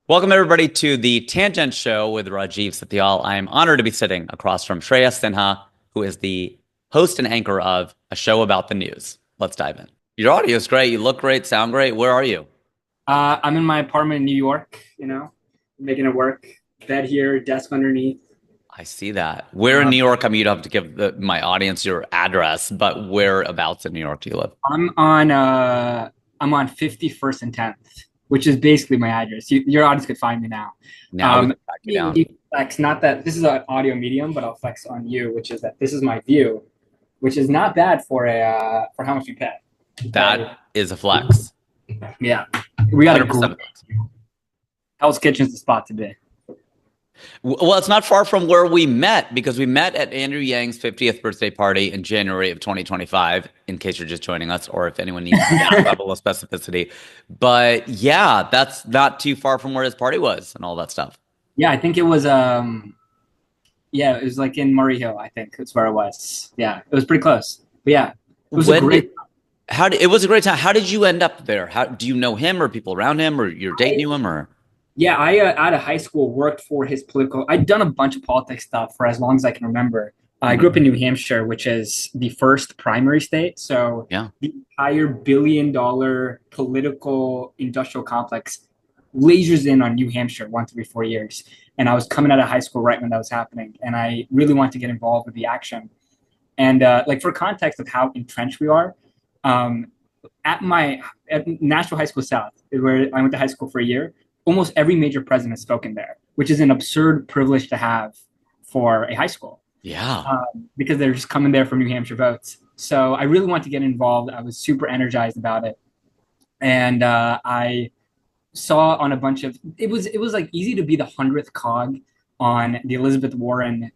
Welcome, everybody, to the Tangent Show with Rajiv Satyal. I am honored to be sitting across from Shreyas Sinha, who is the host and anchor of a show about the news. Let's dive in. Your audio is great. You look great, sound great. Where are you? I'm in my apartment in New York, making it work. Bed here, desk underneath. I see that. Where in Uh, New York? I mean, you don't have to give my audience your address, but whereabouts in New York do you live? I'm on I'm on 51st and 10th, which is basically my address. Your audience could find me now. Now we Um, can track you down. Flex, not that this is an audio medium, but I'll flex on you, which is that this is my view, which is not bad for a for how much you pay. But That is a flex. yeah, we got a great 100%. Hell's Kitchen's the spot to be. Well, it's not far from where we met because we met at Andrew Yang's 50th birthday party in January of 2025, in case you're just joining us or if anyone needs that level of specificity. But yeah, that's not too far from where his party was and all that stuff. Yeah, I think it was yeah, it was like in Murray Hill, I think that's where it was. Yeah, it was pretty close. But yeah, it was a When did great. it was a great time. How did you end up there? How do you know him or people around him or you're dating him or Yeah, I out of high school worked for his political. I'd done a bunch of politics stuff for as long as I can remember. I grew Mhm. up in New Hampshire, which is the first primary state. So Yeah. the entire billion-dollar political industrial complex lasers in on New Hampshire once every 4 years. And I was coming out of high school right when that was happening, and I really wanted to get involved with the action. And like for context of how entrenched we are, um, at National High School South, where I went to high school for a year, almost every major president has spoken there, which is an absurd privilege to have for a high school Yeah. because they're just coming there for New Hampshire votes. So I really wanted to get involved. I was super energized about it, and I saw on a bunch of it was like easy to be the 100th cog on the Elizabeth Warren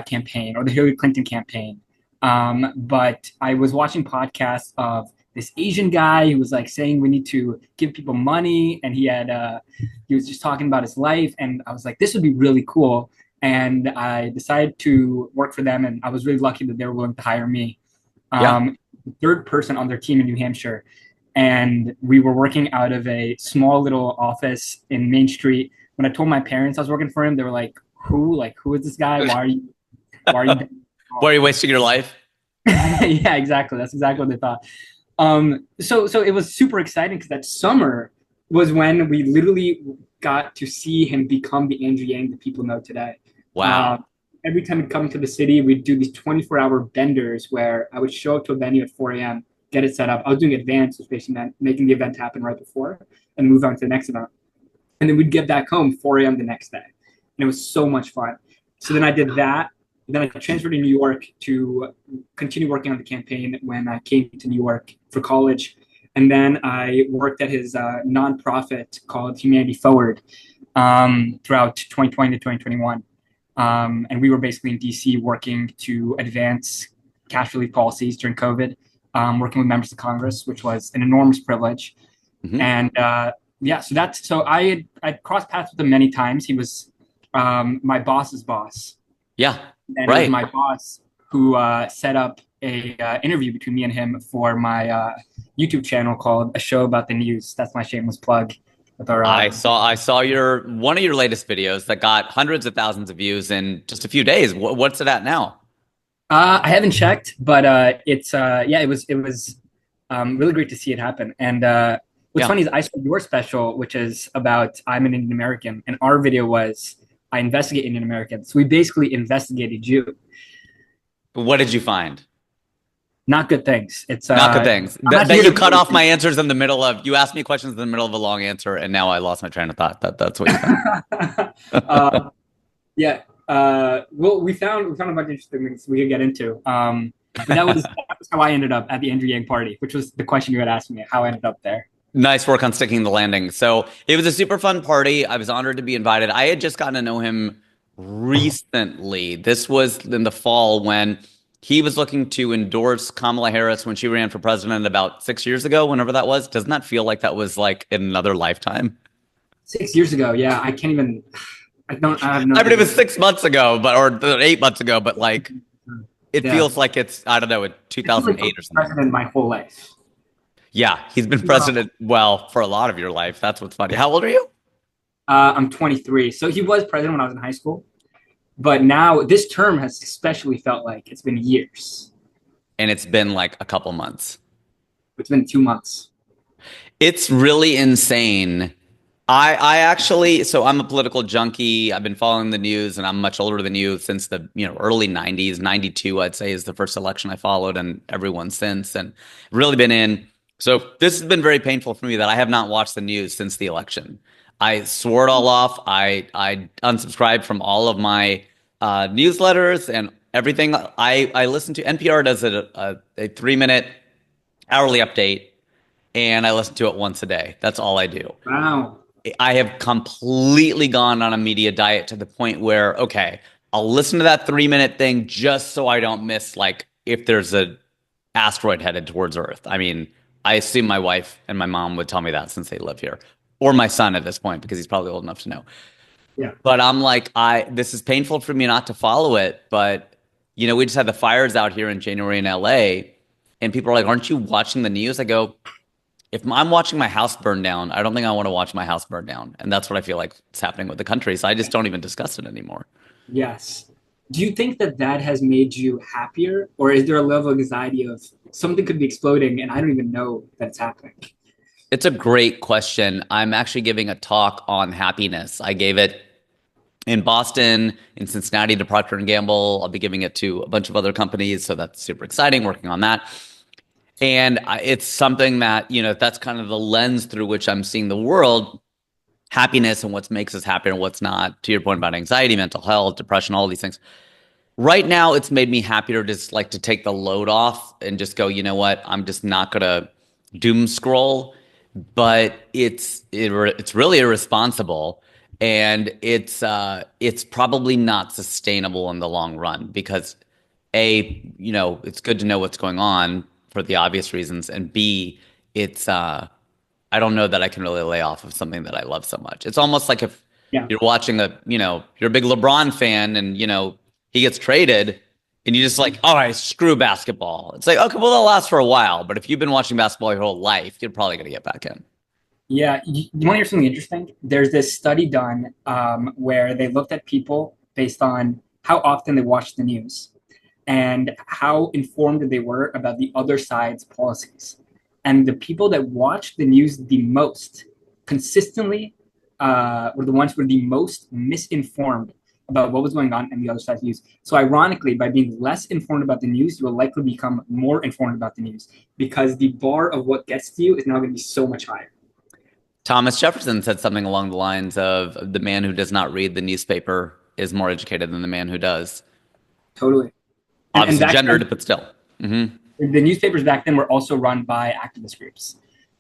campaign or the Hillary Clinton campaign. But I was watching podcasts of this Asian guy who was like saying we need to give people money, and he was just talking about his life, and I was like, this would be really cool. And I decided to work for them, and I was really lucky that they were willing to hire me. Yeah. Third person on their team in New Hampshire, and we were working out of a small little office in Main Street. When I told my parents I was working for him, they were like, "Who? Like, who is this guy? Why are you? Why are you?" Why are you wasting your life? Yeah, exactly. That's exactly what they thought. So it was super exciting because that summer was when we literally got to see him become the Andrew Yang that people know today. Uh, Wow. every time he'd come to the city, we'd do these 24-hour benders where I would show up to a venue at 4 a.m., get it set up. I was doing advance, which basically meant making the event happen right before and move on to the next event. And then we'd get back home 4 a.m. the next day. And it was so much fun. So then I did that. Then I transferred to New York to continue working on the campaign when I came to New York for college. And then I worked at his nonprofit called Humanity Forward throughout 2020 to 2021. And we were basically in DC working to advance cash relief policies during COVID, working with members of Congress, which was an enormous privilege. Mhm. And yeah, so I'd crossed paths with him many times. He was my boss's boss, Yeah. and it was Right. my boss who set up a interview between me and him for my YouTube channel called A Show About the News. That's my shameless plug with our I saw your one of your latest videos that got hundreds of thousands of views in just a few days. What's it at now? I haven't checked, but it's yeah, it was really great to see it happen. And what's Yeah. funny is I saw your special, which is about I'm an Indian American, and our video was I investigate Indian Americans. So we basically investigated you. What did you find? Not good things. It's Not good things. I'm not That here you to cut off my answers in the middle of you asked me questions in the middle of a long answer, and now I lost my train of thought. That's what you found. uh, yeah. Well, we found a bunch of interesting things we could get into. But that was how I ended up at the Andrew Yang party, which was the question you had asked me, how I ended up there. Nice work on sticking the landing. So it was a super fun party. I was honored to be invited. I had just gotten to know him recently. This was in the fall when he was looking to endorse Kamala Harris when she ran for president about 6 years ago, whenever that was. Doesn't that feel like that was like in another lifetime? 6 years ago, yeah, I can't even. I have no I mean, it idea. was 6 months ago, but or 8 months ago, but like it Yeah, feels like it's I don't know, in I feel like 2008 I'm or something. president my whole life. Yeah, he's been No. president, well, for a lot of your life. That's what's funny. How old are you? I'm 23. So he was president when I was in high school, but now this term has especially felt like it's been years. And it's been like a couple months. It's been 2 months. It's really insane. I actually, so I'm a political junkie. I've been following the news and I'm much older than you since the, early 90s. 92, I'd say, is the first election I followed and everyone since and really been in. So this has been very painful for me that I have not watched the news since the election. I swore it all off. I unsubscribed from all of my newsletters and everything. I listen to NPR does a 3 minute hourly update and I listen to it once a day. That's all I do. Wow. I have completely gone on a media diet to the point where, okay, I'll listen to that 3 minute thing just so I don't miss like if there's a asteroid headed towards Earth. I mean, I assume my wife and my mom would tell me that since they live here, or my son at this point because he's probably old enough to know. Yeah. But I'm like, this is painful for me not to follow it, but we just had the fires out here in January in LA, and people are like, "Aren't you watching the news?" I go, if I'm watching my house burn down, I don't think I want to watch my house burn down. And that's what I feel like is happening with the country. So I just don't even discuss it anymore. Yes. Do you think that that has made you happier, or is there a level of anxiety of something could be exploding and I don't even know that it's happening? It's a great question. I'm actually giving a talk on happiness. I gave it in Boston, in Cincinnati to Procter and Gamble. I'll be giving it to a bunch of other companies. So that's super exciting, working on that. And it's something that, that's kind of the lens through which I'm seeing the world, happiness and what makes us happy and what's not. To your point about anxiety, mental health, depression, all these things. Right now, it's made me happier just like to take the load off and just go, you know what? I'm just not going to doom scroll, but it's really irresponsible. And it's probably not sustainable in the long run because it's good to know what's going on for the obvious reasons, and B, it's I don't know that I can really lay off of something that I love so much. It's almost like if Yeah. you're watching you're a big LeBron fan, and he gets traded, and you just like, all right, screw basketball. It's like, okay, well, that'll last for a while, but if you've been watching basketball your whole life, you're probably gonna get back in. Yeah. You want to hear something interesting? There's this study done where they looked at people based on how often they watched the news and how informed they were about the other side's policies. And the people that watched the news the most consistently were the ones who were the most misinformed about what was going on in the other side's news. So ironically, by being less informed about the news, you will likely become more informed about the news because the bar of what gets to you is now going to be so much higher. Thomas Jefferson said something along the lines of the man who does not read the newspaper is more educated than the man who does. Totally. And Obviously back gendered, then, but still. Hmm. the newspapers back then were also run by activist groups.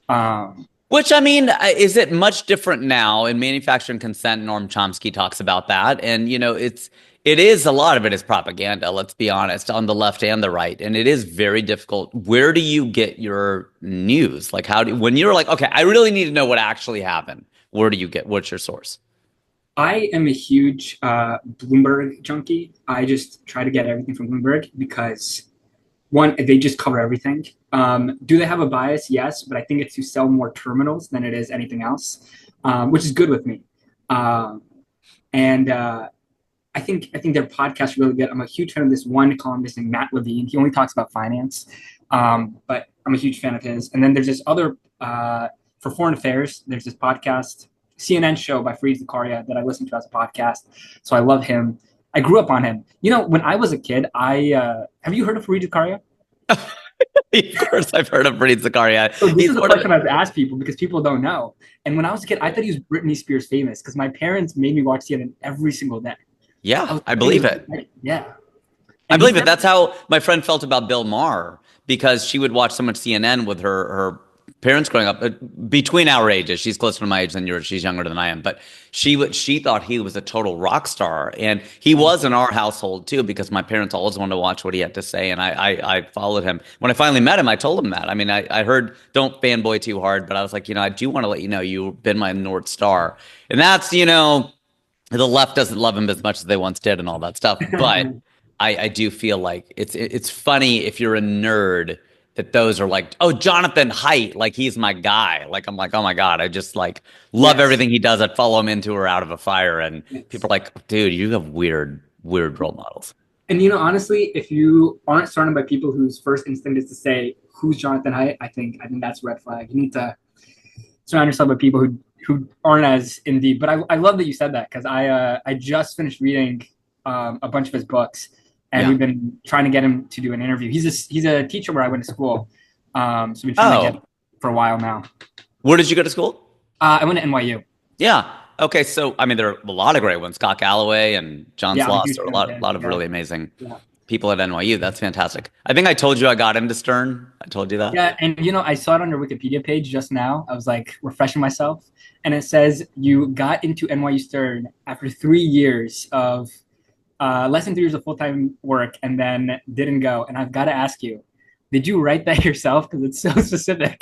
Um, Which, I mean, is it much different now? In Manufacturing Consent, Noam Chomsky talks about that. And, it is, a lot of it is propaganda, let's be honest, on the left and the right. And it is very difficult. Where do you get your news? Like, when you're like, okay, I really need to know what actually happened, what's your source? I am a huge Bloomberg junkie. I just try to get everything from Bloomberg because one, they just cover everything. Do they have a bias? Yes, but I think it's to sell more terminals than it is anything else, which is good with me. Um, and I think their podcast is really good. I'm a huge fan of this one columnist named Matt Levine. He only talks about finance, but I'm a huge fan of his. And then there's this other for foreign affairs. There's this podcast, CNN show by Fareed Zakaria that I listen to as a podcast. So I love him. I grew up on him. When I was a kid, I have you heard of Fareed Zakaria? Of course, I've heard of Pete Sampras. So this He's is the sort of, question I've asked people because people don't know. And when I was a kid, I thought he was Britney Spears famous because my parents made me watch CNN every single day. yeah, I believe it. Yeah. I And he believe it. said, That's how my friend felt about Bill Maher because she would watch so much CNN with her parents growing up between our ages. She's closer to my age than yours. She's younger than I am, but she thought he was a total rock star, and he was in our household too because my parents always wanted to watch what he had to say, and I followed him. When I finally met him, I told him that. I mean, I heard don't fanboy too hard, but I was like, I do want to let you know you've been my North Star, and that's the left doesn't love him as much as they once did and all that stuff, but. I do feel like it's funny if you're a nerd that those are like, oh, Jonathan Haidt, like he's my guy. Like I'm like, oh my God, I just like love Yes. everything he does. I'd follow him into or out of a fire. And people Yes. are like, dude, you have weird role models. And honestly, if you aren't surrounded by people whose first instinct is to say, "Who's Jonathan Haidt?" I think that's a red flag. You need to surround yourself with people who aren't as in deep. But I love that you said that because I just finished reading a bunch of his books, and Yeah. we've been trying to get him to do an interview. He's a teacher where I went to school, so we've been trying to get Oh, for a while now. where did you go to school? I went to NYU. Yeah. Okay. So, I mean, there are a lot of great ones. Scott Galloway and John Yeah, I'm a Sloss. huge There are fan of a his. lot of Yeah, really amazing yeah. people at NYU. That's fantastic. I think I told you I got into Stern. I told you that. Yeah, and I saw it on your Wikipedia page just now. I was like refreshing myself, and it says you got into NYU Stern after 3 years of less than 3 years of full time work, and then didn't go. And I've got to ask you, did you write that yourself? Because it's so specific.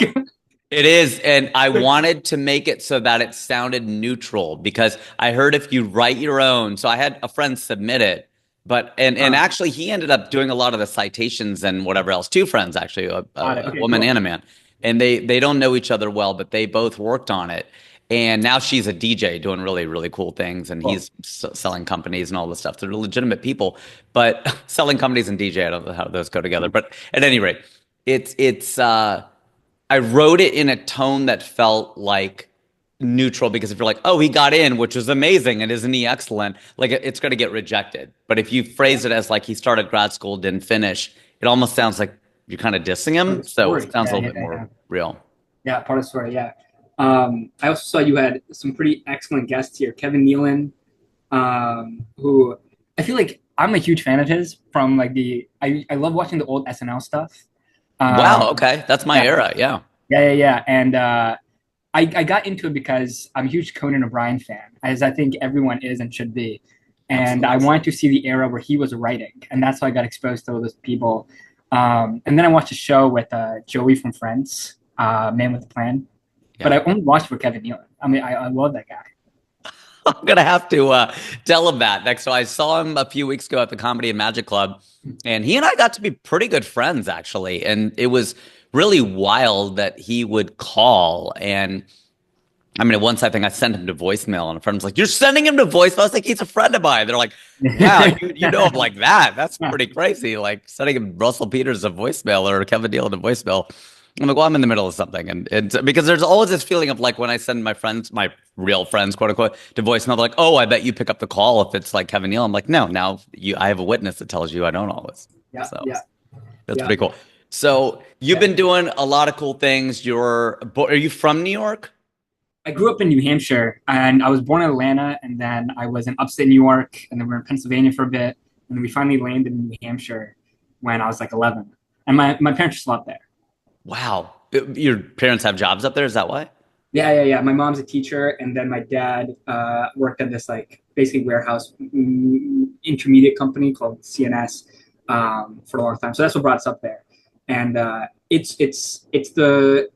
It is, and I wanted to make it so that it sounded neutral because I heard if you write your own, so I had a friend submit it, but and uh, actually he ended up doing a lot of the citations and whatever else. Two friends actually, got it. a Okay, woman cool. and a man, and they don't know each other well, but they both worked on it. And now she's a DJ doing really cool things, and Cool. he's selling companies and all this stuff. They're legitimate people, but selling companies and DJ, I don't know how those go together. But at any rate, it's I wrote it in a tone that felt like neutral because if you're like, oh, he got in, which was amazing, and isn't he excellent? Like it's going to get rejected. But if you phrase it as like he started grad school, didn't finish, it almost sounds like you're kind of dissing Part of him. the So it story. sounds a Yeah, little yeah, bit yeah, more yeah. real. Yeah, part of the story. Yeah. I also saw you had some pretty excellent guests here. Kevin Nealon, who I feel like I'm a huge fan of his from like I love watching the old SNL stuff. Wow. Um, Okay, that's my yeah, era. Yeah. yeah. And I got into it because I'm a huge Conan O'Brien fan, as I think everyone is and should be. And I Absolutely. wanted to see the era where he was writing, and that's how I got exposed to all those people. And then I watched a show with Joey from Friends, Man with a Plan, but Yeah. I only watched for Kevin Nealon. I mean, I love that guy. I'm gonna have to tell him that next. So I saw him a few weeks ago at the Comedy and Magic Club, and he and I got to be pretty good friends actually. And it was really wild that he would call. And I mean, once I think I sent him to voicemail, and a friend was like, "You're sending him to voicemail?" I was like, "He's a friend of mine." They're like, "Wow, you know him like that? That's pretty crazy." Like sending him Russell Peters a voicemail or Kevin Nealon a voicemail. I'm like, well, I'm in the middle of something, and because there's always this feeling of like when I send my friends, my real friends, quote unquote, to voicemail, they're like, "Oh, I bet you pick up the call if it's like Kevin Nealon." I'm like, "No, now I have a witness that tells you I don't always." Yeah, So yeah, that's yeah, pretty cool. So you've yeah. been doing a lot of cool things. Are you from New York? I grew up in New Hampshire, and I was born in Atlanta, and then I was in upstate New York, and then we were in Pennsylvania for a bit, and then we finally landed in New Hampshire when I was like 11, and my parents just loved there. Wow. Your parents have jobs up there? Is that why? Yeah. My mom's a teacher, and then my dad worked at this like basically warehouse intermediate company called CNS for a long time. So that's what brought us up there. And it's the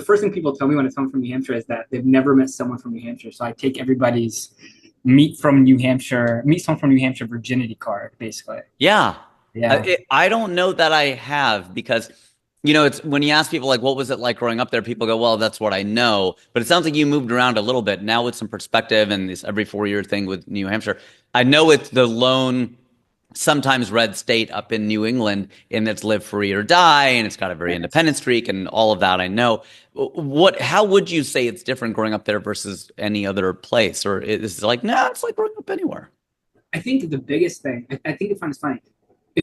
first thing people tell me when I come from New Hampshire is that they've never met someone from New Hampshire. So I take everybody's meet someone from New Hampshire virginity card, basically. Yeah. Yeah. I don't know that I have because, it's when you ask people like, what was it like growing up there? People go, well, that's what I know. But it sounds like you moved around a little bit now with some perspective and this every 4 year thing with New Hampshire. I know it's the lone, sometimes red state up in New England and it's live free or die. And it's got a very Yes. independent streak and all of that. I know. How would you say it's different growing up there versus any other place? Or is it like, nah, it's like growing up anywhere? I think the biggest thing, I think you find this funny.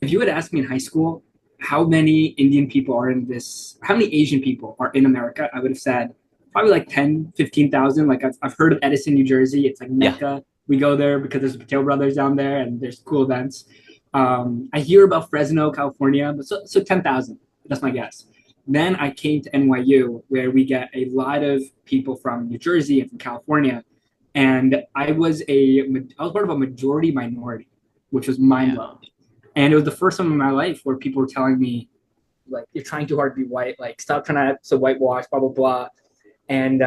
If you had asked me in high school how many Indian people are in this, how many Asian people are in America, I would have said probably like 10, 15,000. Like I've heard of Edison, New Jersey. It's like Yeah. Mecca. We go there because there's the Patel brothers down there and there's cool events. I hear about Fresno, California, but so 10,000. That's my guess. Then I came to NYU where we get a lot of people from New Jersey and from California. And I was part of a majority minority, which was mind Yeah. blowing. And it was the first time in my life where people were telling me, like, you're trying too hard to be white, like, stop trying to so whitewash, blah, blah, blah. And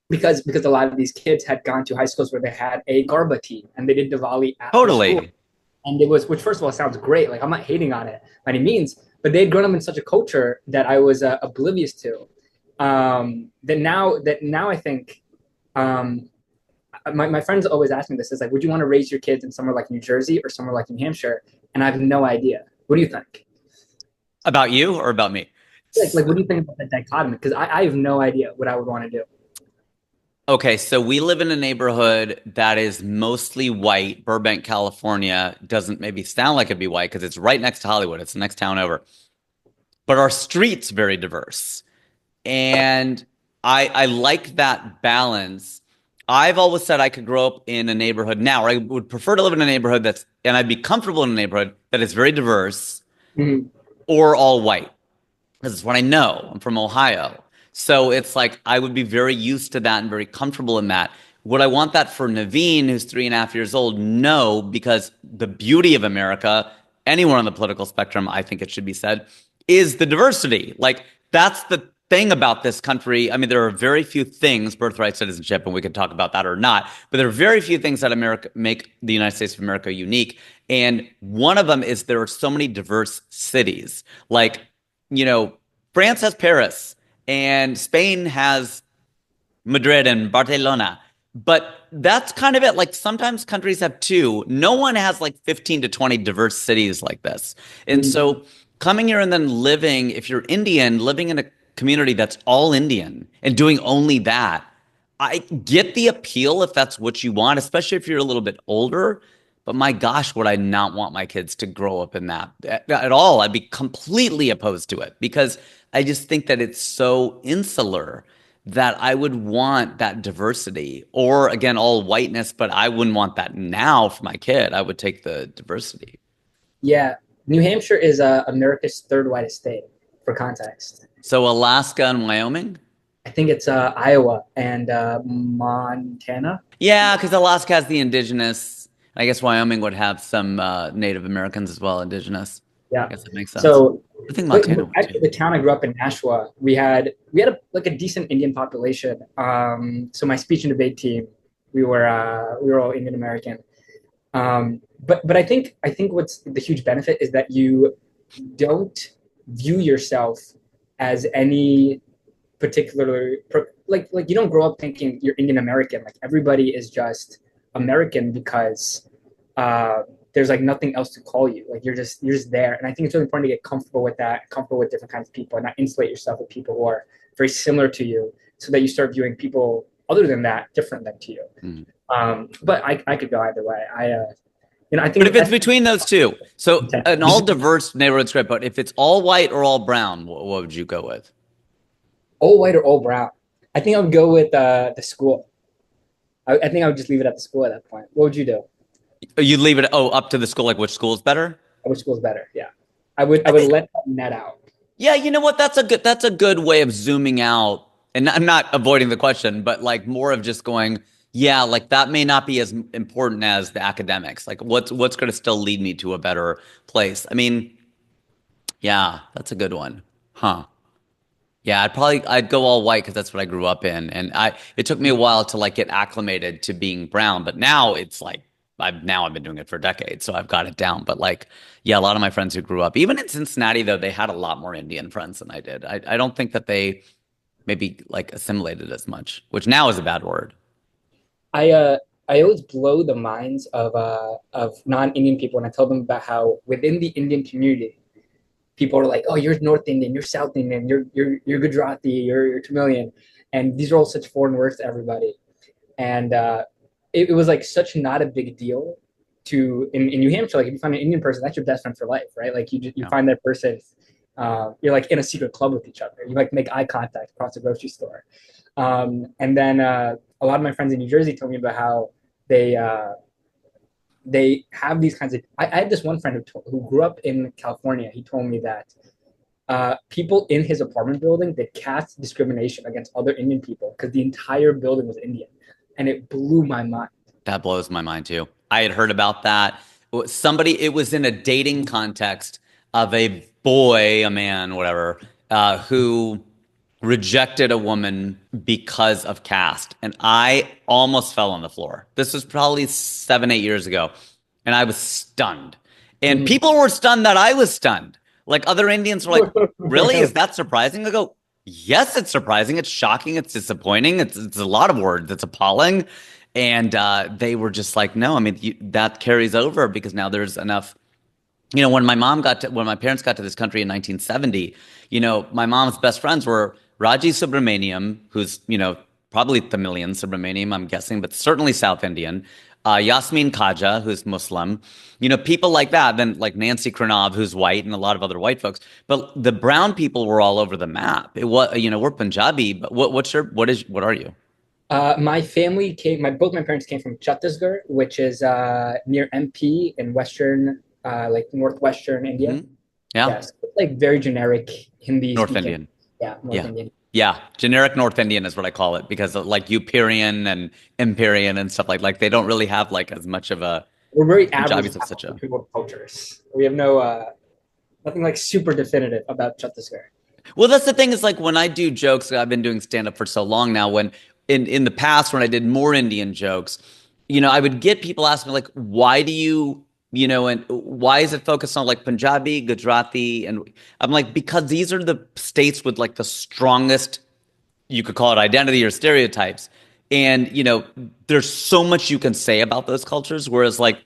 because a lot of these kids had gone to high schools where they had a Garba team and they did Diwali after school. Totally. And it was, which first of all sounds great. Like, I'm not hating on it by any means, but they had grown up in such a culture that I was oblivious to. That now I think um, my friends always ask me this is like, would you want to raise your kids in somewhere like New Jersey or somewhere like New Hampshire? And I have no idea. What do you think? About you or about me? Like what do you think about that dichotomy? Because I have no idea what I would want to do. Okay, so we live in a neighborhood that is mostly white. Burbank, California doesn't maybe sound like it'd be white because it's right next to Hollywood. It's the next town over. But our street's very diverse. And I like that balance. I've always said I could grow up in a neighborhood now, or I would prefer to live in a neighborhood and I'd be comfortable in a neighborhood that is very diverse Mhm. or all white. This is what I know. I'm from Ohio. So it's like I would be very used to that and very comfortable in that. Would I want that for Naveen, who's 3.5 years old? No, because the beauty of America, anywhere on the political spectrum, I think it should be said, is the diversity. Like that's the thing about this country. I mean, there are very few things, birthright citizenship, and we could talk about that or not, but there are very few things that America make the United States of America unique. And one of them is there are so many diverse cities. Like, France has Paris and Spain has Madrid and Barcelona. But that's kind of it. Like sometimes countries have two. No one has like 15 to 20 diverse cities like this. And Mhm. so coming here and then living, if you're Indian, living in a community that's all Indian and doing only that, I get the appeal if that's what you want, especially if you're a little bit older. But my gosh, would I not want my kids to grow up in that at all? I'd be completely opposed to it because I just think that it's so insular that I would want that diversity or again, all whiteness, but I wouldn't want that now for my kid. I would take the diversity. Yeah, New Hampshire is America's third whitest state. For context, So Alaska and Wyoming? I think it's Iowa and Montana. Yeah, because Alaska has the indigenous. I guess Wyoming would have some Native Americans as well, indigenous. I Yeah. guess that makes sense. So, I think but Montana would actually, too. the town I grew up in, Nashua, we had like a decent Indian population. So my speech and debate team, we were all Indian American. But I think what's the huge benefit is that you don't view yourself as any particular like you don't grow up thinking you're Indian American. Like everybody is just American because uh, there's like nothing else to call you. Like you're just there. And I think it's really important to get comfortable with that, comfortable with different kinds of people, and not insulate yourself with people who are very similar to you, so that you start viewing people other than that different than to you. Mm. But I could go either way. I But think if it's between those two, so okay. an all diverse neighborhood's great, but if it's all white or all brown, what would you go with? All white or all brown. I think I would go with the school. I think I would just leave it at the school at that point. What would you do? You'd leave it up to the school, like which school is better? Which school's better? Yeah, I would let that net out. Yeah, you know what? That's a good way of zooming out. And I'm not avoiding the question, but like more of just going, yeah, like that may not be as important as the academics. Like what's going to still lead me to a better place? I mean, yeah, that's a good one. Huh. Yeah, I'd go all white because that's what I grew up in, and it took me a while to like get acclimated to being brown, but now it's like I've been doing it for decades, so I've got it down. But like, yeah, a lot of my friends who grew up, even in Cincinnati, though, they had a lot more Indian friends than I did. I don't think that they maybe like assimilated as much, which now is a bad word. I always blow the minds of non-Indian people when I tell them about how within the Indian community, people are like, "Oh, you're North Indian, you're South Indian, you're Gujarati, you're Tamilian," and these are all such foreign words to everybody. And it was like such not a big deal to in New Hampshire. Like if you find an Indian person, that's your best friend for life, right? Like you Yeah. find that person, you're like in a secret club with each other. You like make eye contact across the grocery store. And then a lot of my friends in New Jersey told me about how they uh, they have these kinds of. I had this one friend who grew up in California. He told me that people in his apartment building did caste discrimination against other Indian people because the entire building was Indian, and it blew my mind. That blows my mind too. I had heard about that. It was in a dating context of a boy, a man, whatever, who rejected a woman because of caste. And I almost fell on the floor. This was probably 7, 8 years ago. And I was stunned. And Mhm. people were stunned that I was stunned. Like other Indians were like, really? Is that surprising? I go, yes, it's surprising. It's shocking. It's disappointing. It's a lot of words. It's appalling. And they were just like, no, I mean, that carries over because now there's enough. When when my parents got to this country in 1970, my mom's best friends were Raji Subramaniam, who's, probably Tamilian Subramaniam, I'm guessing, but certainly South Indian. Yasmin Khaja, who's Muslim, people like that. Then like Nancy Krenov, who's white, and a lot of other white folks. But the brown people were all over the map. It was, we're Punjabi, but what are you? My family came. Both my parents came from Chhattisgarh, which is near MP in western, like northwestern India. Hmm. Yeah, Yes, like very generic Hindi North speaking. Indian. Yeah, North Yeah. Indian. Yeah, generic North Indian is what I call it because like Upirian and Empyrean and stuff like they don't really have like as much of a We're very average Punjabis have such a people cultures. We have no nothing like super definitive about Chhattisgarh. well, that's the thing is like when I do jokes, I've been doing stand up for so long now. When in the past when I did more Indian jokes, I would get people asking me like, why do you and why is it focused on like Punjabi, Gujarati, and I'm like because these are the states with like the strongest you could call it identity or stereotypes. And, there's so much you can say about those cultures. Whereas, like,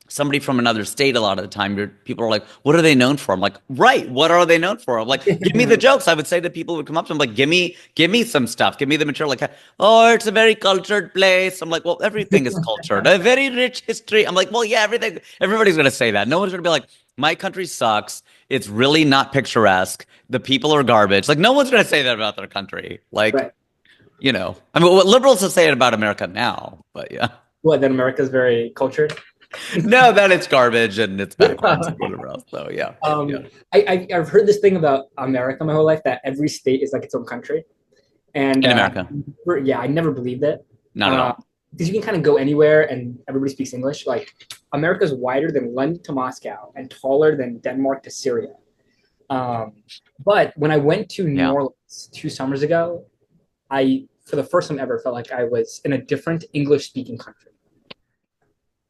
somebody from another state, a lot of the time, people are like, what are they known for? I'm like, right, what are they known for? I'm like, give me the jokes. I would say that people would come up to me, like, give me some stuff. Give me the material. Like, oh, it's a very cultured place. I'm like, well, everything is cultured. A very rich history. I'm like, well, yeah, everybody's going to say that. No one's going to be like, my country sucks. It's really not picturesque. The people are garbage. Like, no one's going to say that about their country. Like, Right. I mean, what liberals will say it about America now, but yeah. What, then America's very cultured? No, that it's garbage and it's backwards and whatever else. So yeah, yeah. I've heard this thing about America my whole life that every state is like its own country, and In America, yeah, I never believed it. not at all. Because you can kind of go anywhere and everybody speaks English. Like America's wider than London to Moscow and taller than Denmark to Syria. Um, but when I went to New Yeah. Orleans 2 summers ago, I, for the first time ever, felt like I was in a different English-speaking country.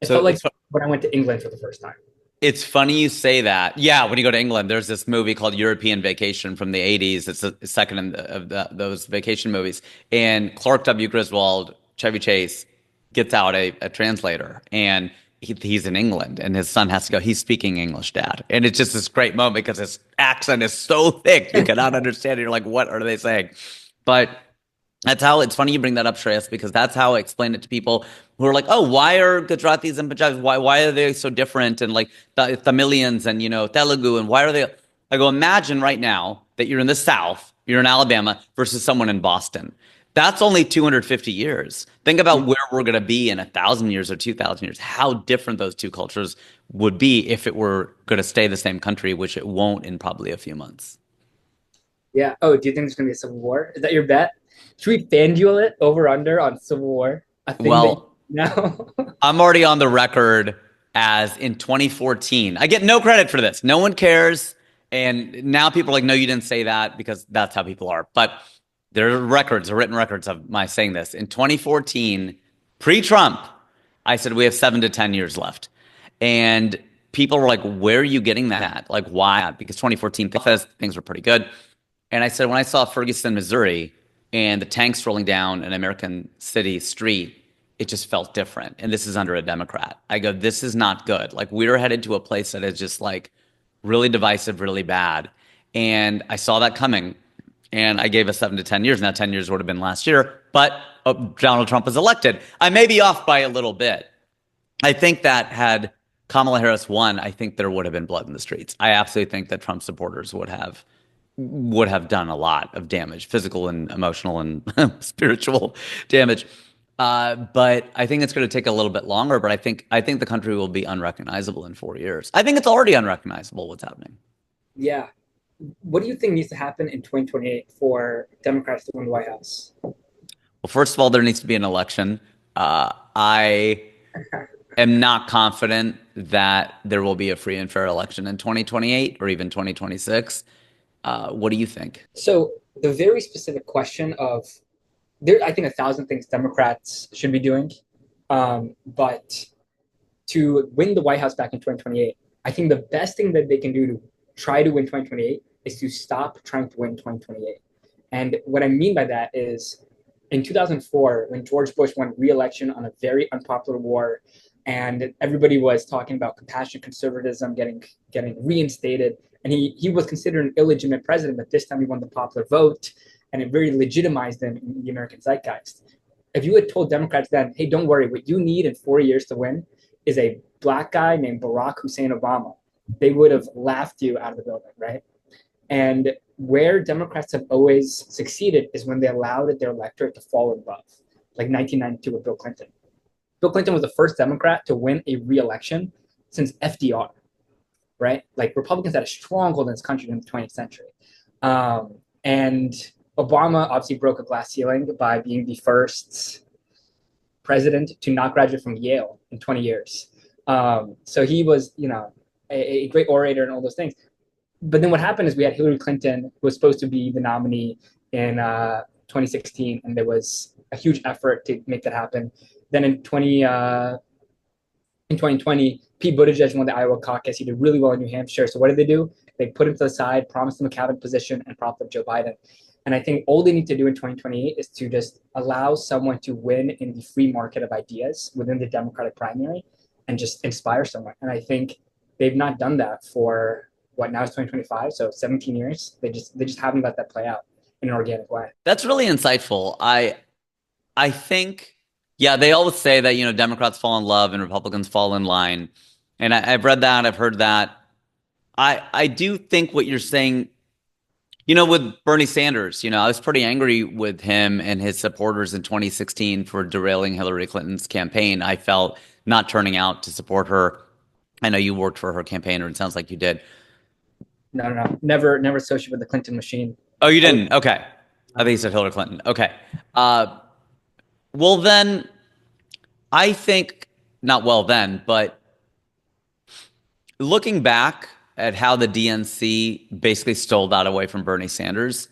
It So felt like when I went to England for the first time. it's funny you say that. Yeah, when you go to England, there's this movie called European Vacation from the 80s. It's the second of those vacation movies. And Clark W. Griswold, Chevy Chase, gets out a translator and he's in England and his son has to go, he's speaking English, Dad. And it's just this great moment because his accent is so thick, you cannot understand it. You're like, what are they saying? But that's how it's funny you bring that up, Shreyas, because that's how I explain it to people who are like, "Oh, why are Gujaratis and Punjabis? Why are they so different?" And like the Tamilians and Telugu, and why are they? I go, imagine right now that you're in the South, you're in Alabama versus someone in Boston. That's only 250 years. Think about where we're going to be in 1,000 years or 2,000 years. How different those two cultures would be if it were going to stay the same country, which it won't in probably a few months. Yeah. Oh, do you think there's gonna be a civil war? Is that your bet? Should we FanDuel it over under on civil war? A thing that Well, now. I'm already on the record as in 2014. I get no credit for this. No one cares. And now people are like, no, you didn't say that because that's how people are. But there are records, written records of my saying this. In 2014, pre-Trump, I said we have 7 to 10 years left. And people were like, where are you getting that? Like, why? Because 2014 things were pretty good. And I said, when I saw Ferguson, Missouri, and the tanks rolling down an American city street, it just felt different. And this is under a Democrat. I go, this is not good. Like we're headed to a place that is just like really divisive, really bad. And I saw that coming. And I gave us 7 to 10 years. Now 10 years would have been last year, but Donald Trump was elected. I may be off by a little bit. I think that had Kamala Harris won, I think there would have been blood in the streets. I absolutely think that Trump supporters would have done a lot of damage, physical and emotional and spiritual damage. But I think it's going to take a little bit longer. But I think the country will be unrecognizable in 4 years. I think it's already unrecognizable what's happening. Yeah. What do you think needs to happen in 2028 for Democrats to win the White House? Well, first of all, there needs to be an election. I am not confident that there will be a free and fair election in 2028 or even 2026. What do you think? So the very specific question of there, I think 1,000 things Democrats should be doing, but to win the White House back in 2028, I think the best thing that they can do to try to win 2028 is to stop trying to win 2028. And what I mean by that is in 2004, when George Bush won re-election on a very unpopular war, and everybody was talking about compassionate conservatism getting reinstated, and he was considered an illegitimate president, but this time he won the popular vote, and it very legitimized him in the American zeitgeist. If you had told Democrats then, hey, don't worry, what you need in 4 years to win is a black guy named Barack Hussein Obama, they would have laughed you out of the building, right? And where Democrats have always succeeded is when they allowed their electorate to fall in love, like 1992 with Bill Clinton. Bill Clinton was the first Democrat to win a re-election since FDR, right? Like Republicans had a stronghold in this country in the 20th century. And Obama obviously broke a glass ceiling by being the first president to not graduate from Yale in 20 years. So he was, a great orator and all those things. But then what happened is we had Hillary Clinton, who was supposed to be the nominee in 2016, and there was a huge effort to make that happen. Then in 2020, Pete Buttigieg won the Iowa caucus. He did really well in New Hampshire. So what did they do? They put him to the side, promised him a cabinet position, and propped up Joe Biden. And I think all they need to do in 2028 is to just allow someone to win in the free market of ideas within the Democratic primary and just inspire someone. And I think they've not done that for what now is 2025, so 17 years. They just haven't let that play out in an organic way. That's really insightful. I think, yeah, they always say that, Democrats fall in love and Republicans fall in line. And I've read that, I've heard that. I do think what you're saying, with Bernie Sanders, I was pretty angry with him and his supporters in 2016 for derailing Hillary Clinton's campaign. I felt not turning out to support her. I know you worked for her campaign, or it sounds like you did. No. Never associated with the Clinton machine. Oh, you didn't? Okay. I think you said Hillary Clinton. Okay. Well, then, I think, not well then, but looking back at how the DNC basically stole that away from Bernie Sanders,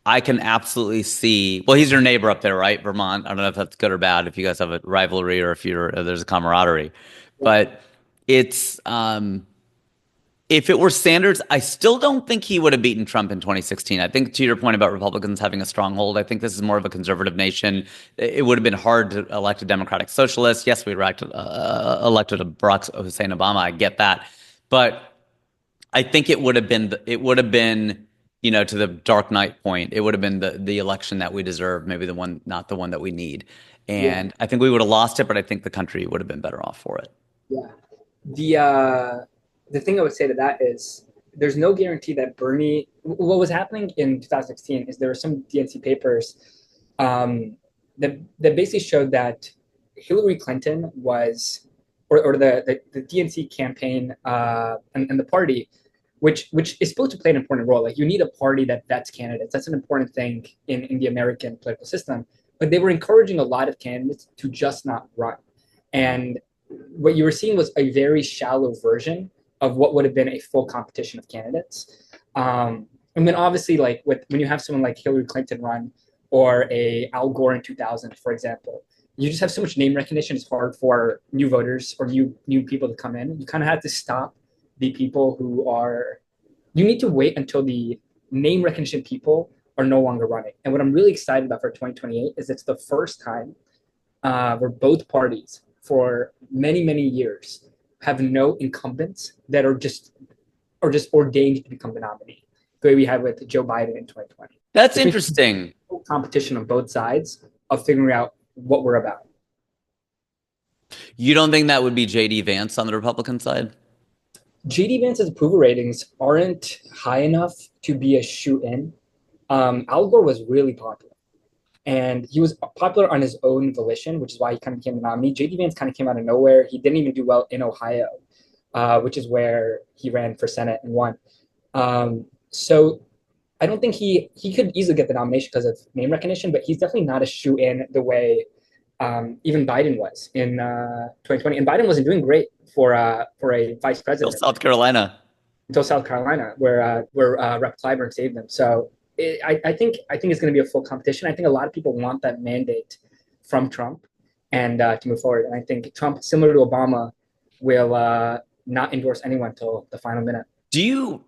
I can absolutely see. Well, he's your neighbor up there, right? Vermont. I don't know if that's good or bad, if you guys have a rivalry or if there's a camaraderie. But it's if it were Sanders, I still don't think he would have beaten Trump in 2016. I think to your point about Republicans having a stronghold, I think this is more of a conservative nation. It would have been hard to elect a Democratic socialist. Yes, we elected a Barack Hussein Obama. I get that. But I think it would have been, to the Dark Knight point, it would have been the election that we deserve, maybe the one, not the one that we need. And I think we would have lost it, but I think the country would have been better off for it. Yeah. The thing I would say to that is there's no guarantee that Bernie, what was happening in 2016 is there were some DNC papers that basically showed that Hillary Clinton was, or the DNC campaign and the party, which is supposed to play an important role. Like you need a party that vets candidates. That's an important thing in the American political system. But they were encouraging a lot of candidates to just not run. And what you were seeing was a very shallow version of what would have been a full competition of candidates. And then obviously, like when you have someone like Hillary Clinton run or a Al Gore in 2000, for example, you just have so much name recognition. It's hard for new voters or new people to come in. You kind of have to stop the people you need to wait until the name recognition people are no longer running. And what I'm really excited about for 2028 is it's the first time where both parties for many, many years have no incumbents that are just ordained to become the nominee, the way we had with Joe Biden in 2020. That's interesting. Competition on both sides of figuring out what we're about. You don't think that would be J.D. Vance on the Republican side? J.D. Vance's approval ratings aren't high enough to be a shoe-in. Al Gore was really popular. And he was popular on his own volition, which is why he kind of became the nominee. J.D. Vance kind of came out of nowhere. He didn't even do well in Ohio, which is where he ran for Senate and won. So I don't think he could easily get the nomination because of name recognition, but he's definitely not a shoe-in the way even Biden was in 2020. And Biden wasn't doing great for a vice president. Until South Carolina. Where Rep. Clyburn saved them. So I think it's going to be a full competition. I think a lot of people want that mandate from Trump and to move forward. And I think Trump, similar to Obama, will not endorse anyone till the final minute. Do you,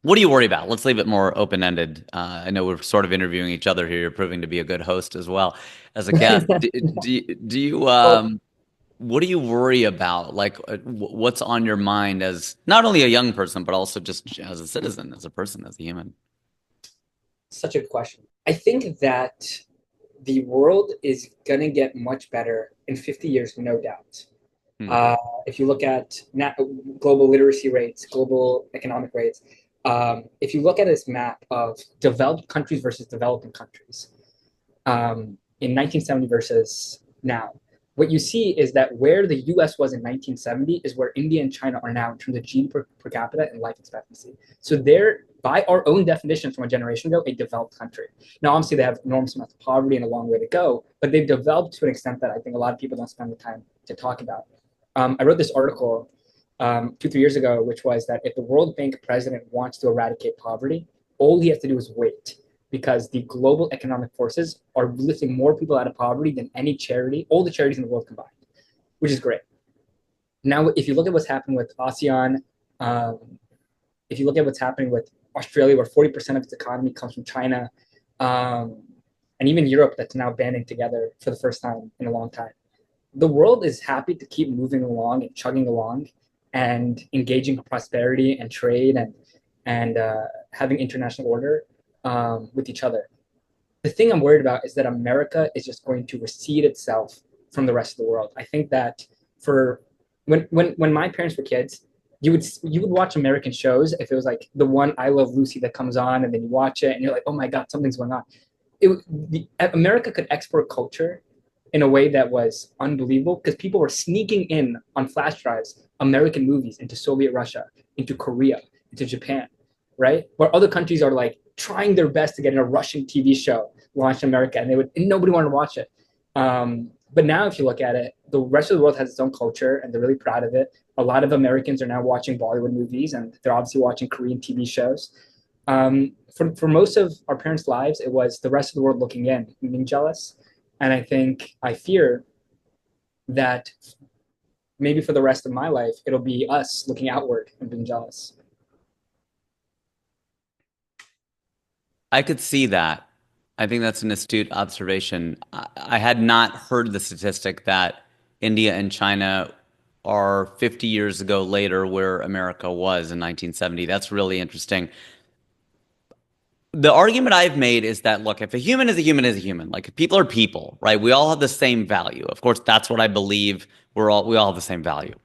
what do you worry about? Let's leave it more open-ended. I know we're sort of interviewing each other here. You're proving to be a good host as well as a guest. Do you, Well, what do you worry about? Like, what's on your mind as not only a young person, but also just as a citizen, as a person, as a human? such a good question. I think that the world is going to get much better in 50 years, no doubt. Hmm. Uh, if you look at global literacy rates, global economic rates, if you look at this map of developed countries versus developing countries, in 1970 versus now, what you see is that where the US was in 1970 is where India and China are now in terms of GDP per capita and life expectancy. So they're, by our own definition from a generation ago, a developed country. Now, obviously, they have enormous amounts of poverty and a long way to go, but they've developed to an extent that I think a lot of people don't spend the time to talk about. I wrote this article 2, 3 years ago, which was that if the World Bank president wants to eradicate poverty, all he has to do is wait because the global economic forces are lifting more people out of poverty than any charity, all the charities in the world combined, which is great. Now, if you look at what's happened with ASEAN, um, if you look at what's happening with Australia, where 40% of its economy comes from China, um, and even Europe, that's now banding together for the first time in a long time, the world is happy to keep moving along and chugging along and engaging in prosperity and trade and having international order with each other. The thing I'm worried about is that America is just going to recede itself from the rest of the world. I think that for when my parents were kids, you would watch American shows if it was like the one I Love Lucy that comes on, and then you watch it and you're like, oh my god, something's going on. America could export culture in a way that was unbelievable because people were sneaking in on flash drives American movies into Soviet Russia, into Korea, into Japan, right? Where other countries are like trying their best to get in a Russian TV show launched in America, and nobody wanted to watch it. But now, if you look at it, the rest of the world has its own culture, and they're really proud of it. A lot of Americans are now watching Bollywood movies, and they're obviously watching Korean TV shows. For most of our parents' lives, it was the rest of the world looking in and being jealous. And I fear that maybe for the rest of my life, it'll be us looking outward and being jealous. I could see that. I think that's an astute observation. I had not heard the statistic that India and China are 50 years ago later where America was in 1970. That's really interesting. The argument I've made is that, look, if a human is a human is a human, like people are people, right? We all have the same value. Of course, that's what I believe. We all have the same value.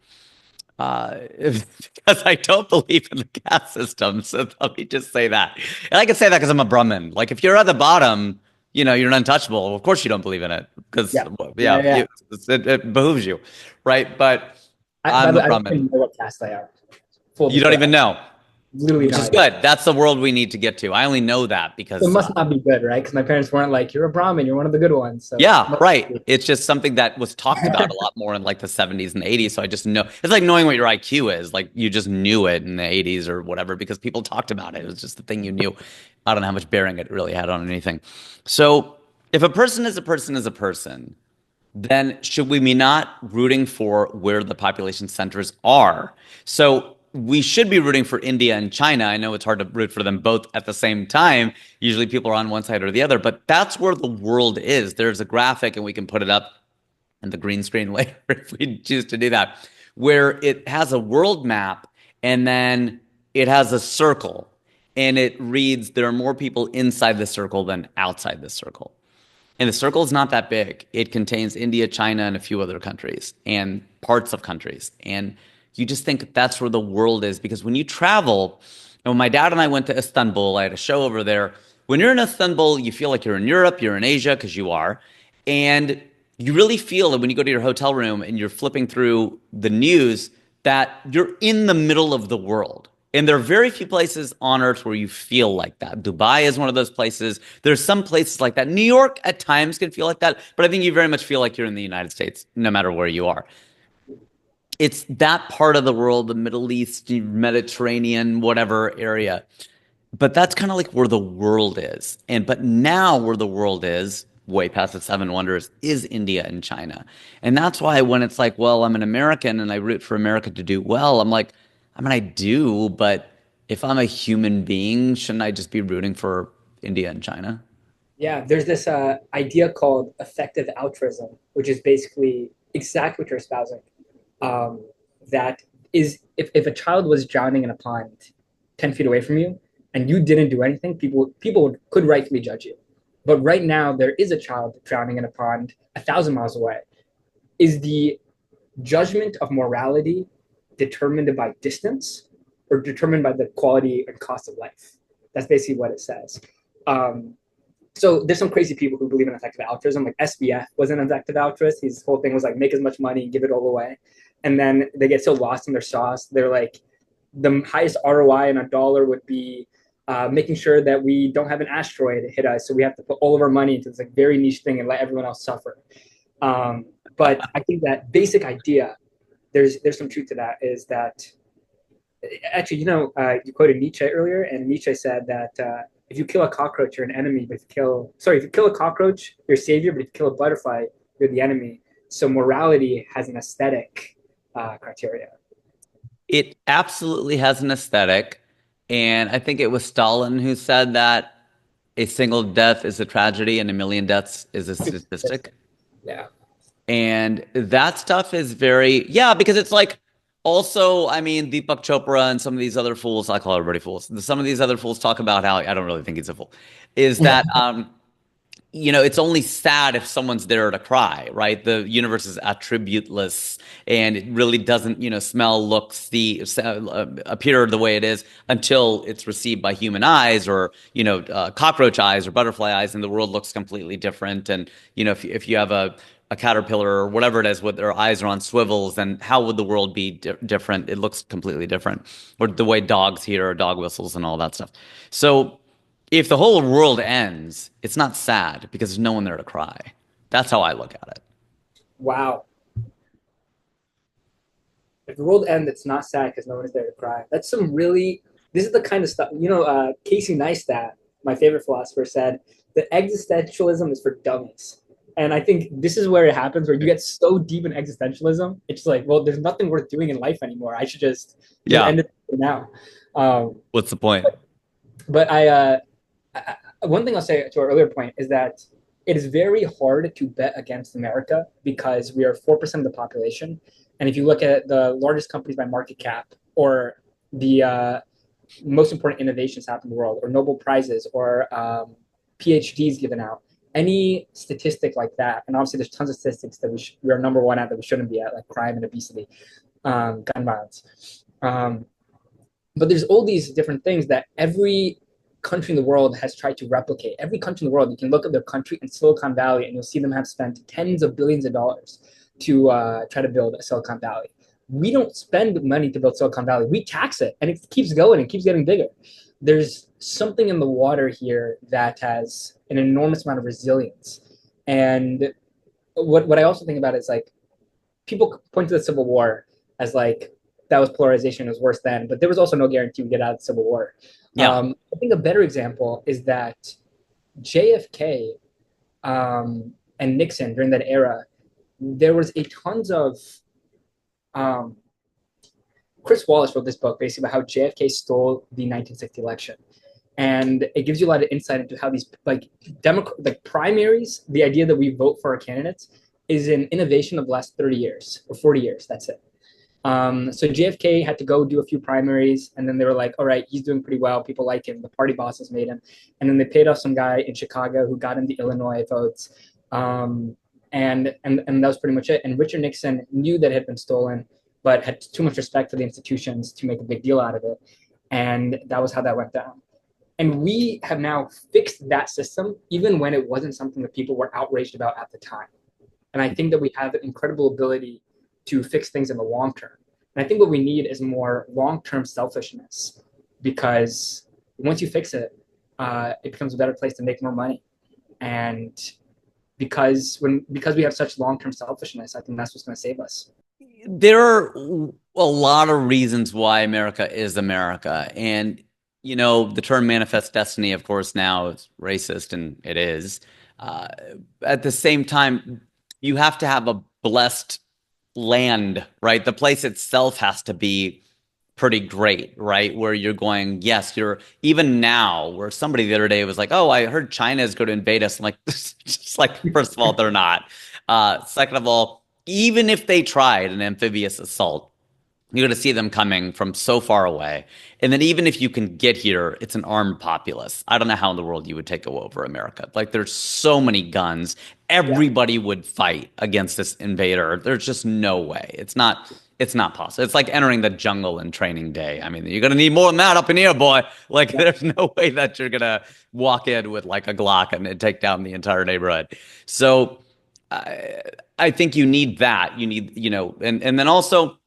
Because I don't believe in the caste system. So let me just say that. And I can say that because I'm a Brahmin. Like if you're at the bottom, you're an untouchable. Of course you don't believe in it because, Yeah, yeah, yeah, yeah. it behooves you, right? But By I'm the a way, I don't Brahmin. even know what caste they are. Full You don't disclosure, even know, literally which no is idea. good. That's the world we need to get to. I only know that So it because must not be good, right? Because my parents weren't like, "You're a Brahmin, you're one of the good ones." So it yeah, must right. be. It's just something that was talked about a lot more in like the 70s and the 80s. So I just know it's like knowing what your IQ is. Like you just knew it in the 80s or whatever because people talked about it. It was just the thing you knew. I don't know how much bearing it really had on anything. So if a person is a person is a person, then should we be not rooting for where the population centers are? So we should be rooting for India and China. I know it's hard to root for them both at the same time. Usually people are on one side or the other, but that's where the world is. There's a graphic, and we can put it up in the green screen later if we choose to do that, where it has a world map and then it has a circle, and it reads there are more people inside the circle than outside the circle. And the circle is not that big. It contains India, China, and a few other countries and parts of countries. And you just think that's where the world is because when you travel, and when my dad and I went to Istanbul, I had a show over there. When you're in Istanbul, you feel like you're in Europe, you're in Asia, because you are. And you really feel that when you go to your hotel room and you're flipping through the news, that you're in the middle of the world. And there are very few places on earth where you feel like that. Dubai is one of those places. There's some places like that. New York at times can feel like that, but I think you very much feel like you're in the United States, no matter where you are. It's that part of the world, the Middle East, Mediterranean, whatever area. But that's kind of like where the world is. But now where the world is, way past the seven wonders, is India and China. And that's why when it's like, well, I'm an American and I root for America to do well, I'm like, I mean, I do, but if I'm a human being, shouldn't I just be rooting for India and China? Yeah, there's this idea called effective altruism, which is basically exactly what you're espousing. Um, that is, if a child was drowning in a pond 10 feet away from you and you didn't do anything, people could rightfully judge you. But right now, there is a child drowning in a pond 1,000 miles away. Is the judgment of morality determined by distance or determined by the quality and cost of life? That's basically what it says. Um, so there's some crazy people who believe in effective altruism. Like SBF was an effective altruist. His whole thing was like make as much money and give it all away. And then they get so lost in their sauce. They're like, the highest ROI in a dollar would be making sure that we don't have an asteroid hit us. So we have to put all of our money into this like very niche thing and let everyone else suffer. But I think that basic idea, there's some truth to that. Is that actually, you quoted Nietzsche earlier, and Nietzsche said that if you kill a cockroach, you're an enemy. But if you kill a cockroach, you're a savior. But if you kill a butterfly, you're the enemy. So morality has an aesthetic criteria. It absolutely has an aesthetic. And I think it was Stalin who said that a single death is a tragedy and a million deaths is a statistic. Yeah. And that stuff is very, yeah, because it's like also, I mean, Deepak Chopra and some of these other fools, I call everybody fools. Some of these other fools talk about how I don't really think he's a fool, is that it's only sad if someone's there to cry, right? The universe is attributeless and it really doesn't, smell, look, see, appear the way it is until it's received by human eyes or, cockroach eyes or butterfly eyes, and the world looks completely different. And, if you have a caterpillar or whatever it is with their eyes are on swivels, then how would the world be different? It looks completely different. Or the way dogs hear dog whistles and all that stuff. So, if the whole world ends, it's not sad because there's no one there to cry. That's how I look at it. Wow. If the world ends, it's not sad because no one is there to cry. That's some really. This is the kind of stuff. Casey Neistat, my favorite philosopher, said that existentialism is for dummies. And I think this is where it happens, where you get so deep in existentialism, it's like, well, there's nothing worth doing in life anymore. I should just end it now. What's the point? But one thing I'll say to our earlier point is that it is very hard to bet against America because we are 4% of the population. And if you look at the largest companies by market cap or the most important innovations happen in the world or Nobel Prizes or PhDs given out, any statistic like that, and obviously there's tons of statistics that we are number one at that we shouldn't be at, like crime and obesity, gun violence. But there's all these different things that every country in the world has tried to replicate. Every country in the world, you can look at their country in Silicon Valley and you'll see them have spent tens of billions of dollars to try to build a Silicon Valley. We don't spend money to build Silicon Valley. We tax it and it keeps going and keeps getting bigger. There's something in the water here that has an enormous amount of resilience. And what I also think about is like people point to the Civil War as like that was polarization, it was worse then, but there was also no guarantee we get out of the Civil War. Yeah. I think a better example is that JFK and Nixon during that era, there was a tons of Chris Wallace wrote this book basically about how JFK stole the 1960 election. And it gives you a lot of insight into how these like primaries, the idea that we vote for our candidates is an innovation of the last 30 years or 40 years. That's it. So JFK had to go do a few primaries, and then they were like, all right, he's doing pretty well. People like him. The party bosses made him. And then they paid off some guy in Chicago who got him the Illinois votes. And that was pretty much it. And Richard Nixon knew that it had been stolen, but had too much respect for the institutions to make a big deal out of it. And that was how that went down. And we have now fixed that system, even when it wasn't something that people were outraged about at the time. And I think that we have an incredible ability to fix things in the long term. And I think what we need is more long-term selfishness, because once you fix it, it becomes a better place to make more money. And because we have such long-term selfishness, I think that's what's going to save us. There are a lot of reasons why America is America. And, the term manifest destiny, of course, now is racist, and it is. At the same time, you have to have a blessed land, right? The place itself has to be pretty great, right? Where you're going, yes, you're even now, where somebody the other day was like, oh, I heard China is going to invade us. I'm like, just like, first of all, they're not. Second of all, even if they tried an amphibious assault, you're going to see them coming from so far away. And then even if you can get here, it's an armed populace. I don't know how in the world you would take over America. Like there's so many guns. Yeah. Everybody would fight against this invader. There's just no way. It's not possible. It's like entering the jungle in Training Day. I mean, you're going to need more than that up in here, boy. Like Yeah. there's no way that you're going to walk in with like a Glock and take down the entire neighborhood. So I think you need that. You need, and then also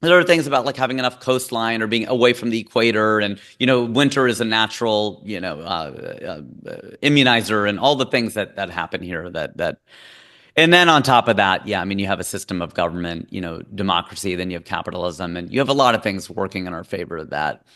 there are things about like having enough coastline or being away from the equator, and winter is a natural immunizer, and all the things that happen here that and then on top of that, yeah, I mean, you have a system of government, democracy, then you have capitalism, and you have a lot of things working in our favor that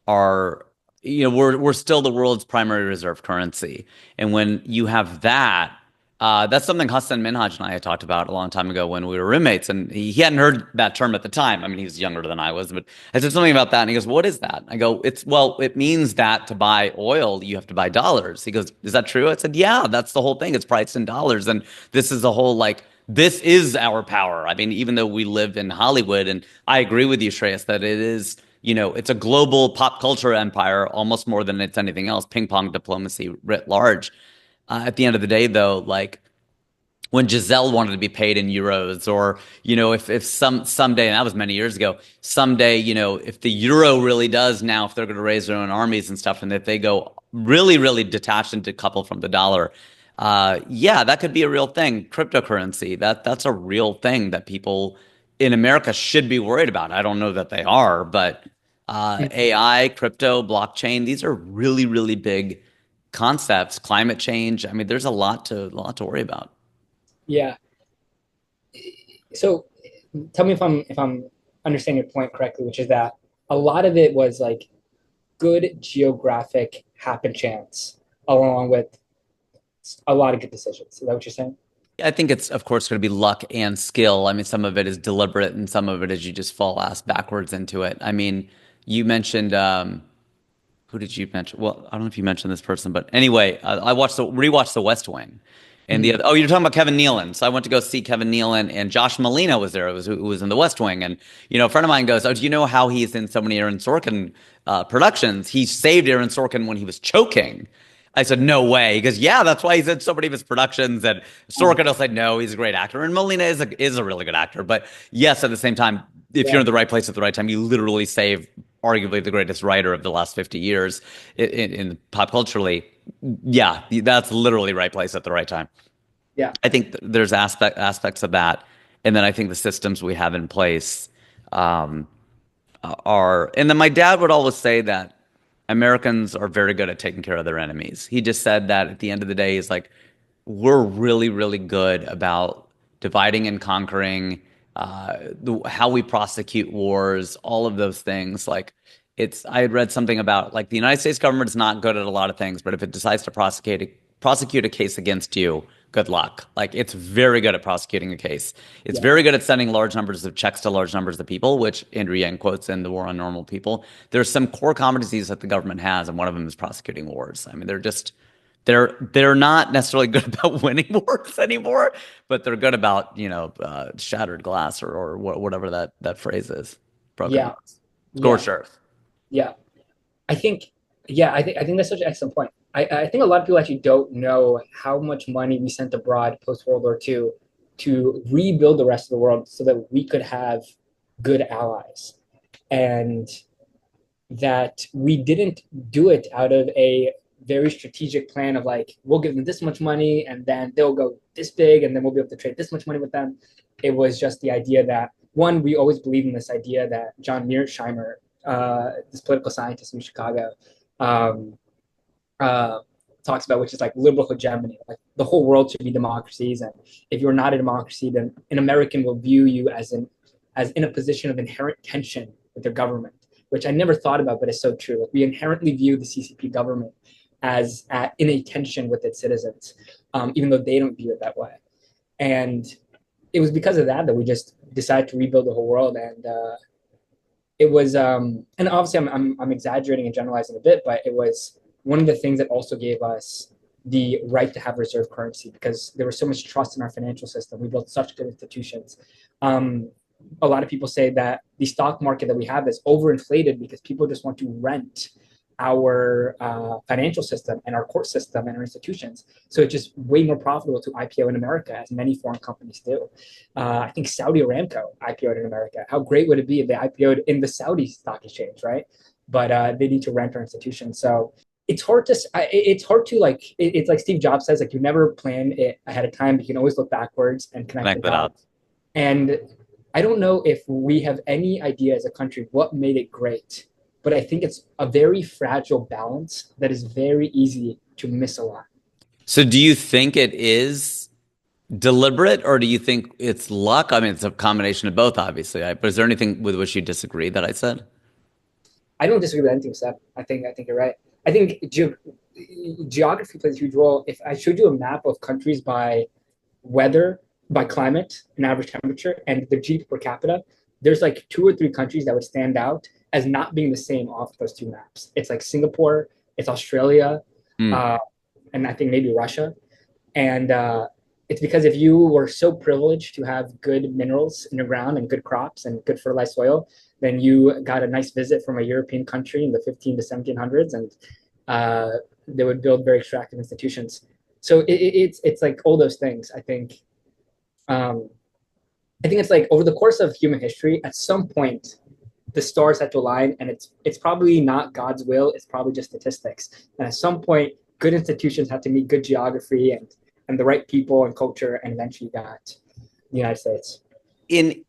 are, we're still the world's primary reserve currency. And when you have that, that's something Hassan Minhaj and I had talked about a long time ago when we were roommates, and he hadn't heard that term at the time. I mean, he was younger than I was, but I said something about that, and he goes, "What is that?" I go, it means that to buy oil, you have to buy dollars." He goes, "Is that true?" I said, "Yeah, that's the whole thing. It's priced in dollars, and this is a whole like." This is our power. I mean, even though we live in Hollywood, and I agree with you, Shreyas, that it is, it's a global pop culture empire almost more than it's anything else, ping pong diplomacy writ large. At the end of the day, though, like when Giselle wanted to be paid in euros, or if someday, and that was many years ago, someday, if the euro really does now, if they're going to raise their own armies and stuff, and if they go really, really detached and decoupled from the dollar, yeah, that could be a real thing. Cryptocurrency, that's a real thing that people in America should be worried about. I don't know that they are, but AI, crypto, blockchain, these are really, really big concepts. Climate change. I mean, there's a lot to worry about. Yeah. So tell me if I'm understanding your point correctly, which is that a lot of it was like good geographic happen chance along with a lot of good decisions. Is that what you're saying? I think it's, of course, going to be luck and skill. I mean, some of it is deliberate, and some of it is you just fall ass backwards into it. I mean, you mentioned who did you mention? Well, I don't know if you mentioned this person, but anyway, I rewatched The West Wing, and Mhm. you're talking about Kevin Nealon. So I went to go see Kevin Nealon, and Josh Malina was there. It was who was in The West Wing, and a friend of mine goes, "Oh, do you know how he's in so many Aaron Sorkin productions? He saved Aaron Sorkin when he was choking." I said, "No way." He goes, "Yeah, that's why he's in so many of his productions." And Sorkin will say, "No, he's a great actor." And Molina is a really good actor. But yes, at the same time, if you're Yeah. in the right place at the right time, you literally save arguably the greatest writer of the last 50 years in pop culturally. Yeah, that's literally right place at the right time. Yeah. I think there's aspects of that, and then I think the systems we have in place um, are. And then my dad would always say that Americans are very good at taking care of their enemies. He just said that at the end of the day, he's like, we're really, really good about dividing and conquering, how we prosecute wars, all of those things. Like I had read something about like the United States government is not good at a lot of things, but if it decides to prosecute a case against you, good luck. Like it's very good at prosecuting a case. It's Yeah. very good at sending large numbers of checks to large numbers of people, which Andrew Yang quotes in The War on Normal People. There's some core competencies that the government has, and one of them is prosecuting wars. I mean, they're not necessarily good about winning wars anymore, but they're good about shattered glass, or whatever that phrase is, broken Yeah. glass, Yeah. scorched earth. Yeah. I think, yeah, I think that's such an excellent point. I think a lot of people actually don't know how much money we sent abroad post World War II to rebuild the rest of the world so that we could have good allies. And that we didn't do it out of a very strategic plan of like, we'll give them this much money and then they'll go this big and then we'll be able to trade this much money with them. It was just the idea that, one, we always believed in this idea that John Mearsheimer, this political scientist in Chicago, um, uh, talks about, which is like liberal hegemony. Like the whole world should be democracies, and if you're not a democracy, then an American will view you as in a position of inherent tension with their government, which I never thought about, but it's so true. Like we inherently view the CCP government as in a tension with its citizens, even though they don't view it that way. And it was because of that that we just decided to rebuild the whole world. And it was and obviously I'm exaggerating and generalizing a bit, but it was one of the things that also gave us the right to have reserve currency because there was so much trust in our financial system. We built such good institutions. A lot of people say that the stock market that we have is overinflated because people just want to rent our financial system and our court system and our institutions. So it's just way more profitable to IPO in America, as many foreign companies do. I think Saudi Aramco IPO'd in America. How great would it be if they IPO'd in the Saudi stock exchange, right? But they need to rent our institutions. So it's hard to like it's like Steve Jobs says, like you never plan it ahead of time, but you can always look backwards and connect the Connect that up. dots. And I don't know if we have any idea as a country what made it great, but I think it's a very fragile balance that is very easy to misalign. So do you think it is deliberate or do you think it's luck? I mean, it's a combination of both, obviously. Right? But is there anything with which you disagree that I said? I don't disagree with anything you said. I think you're right. I think geography plays a huge role. If I showed you a map of countries by weather, by climate and average temperature, and their GDP per capita, there's like two or three countries that would stand out as not being the same off those two maps. It's like Singapore, it's Australia, Hmm. uh, and I think maybe Russia. And it's because if you were so privileged to have good minerals in the ground and good crops and good fertilized soil, then you got a nice visit from a European country in the 15 to 1700s, and uh, they would build very extractive institutions. So it's like all those things. Um, I think it's like over the course of human history, at some point, the stars had to align, and it's probably not God's will. It's probably just statistics. And at some point, good institutions have to meet good geography and the right people and culture, and eventually you got the United States. In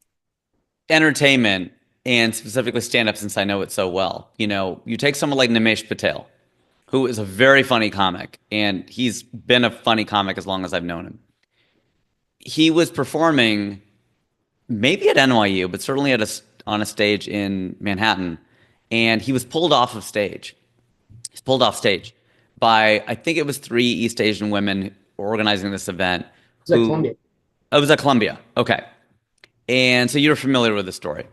entertainment and specifically stand up, since I know it so well, you take someone like Nimesh Patel, who is a very funny comic, and he's been a funny comic as long as I've known him. He was performing maybe at NYU, but certainly on a stage in Manhattan, and he was pulled off of stage. He's pulled off stage by I think it was three East Asian women organizing this event. It's like Who Colombia. Oh, it was at Columbia. Okay, and so you're familiar with the story.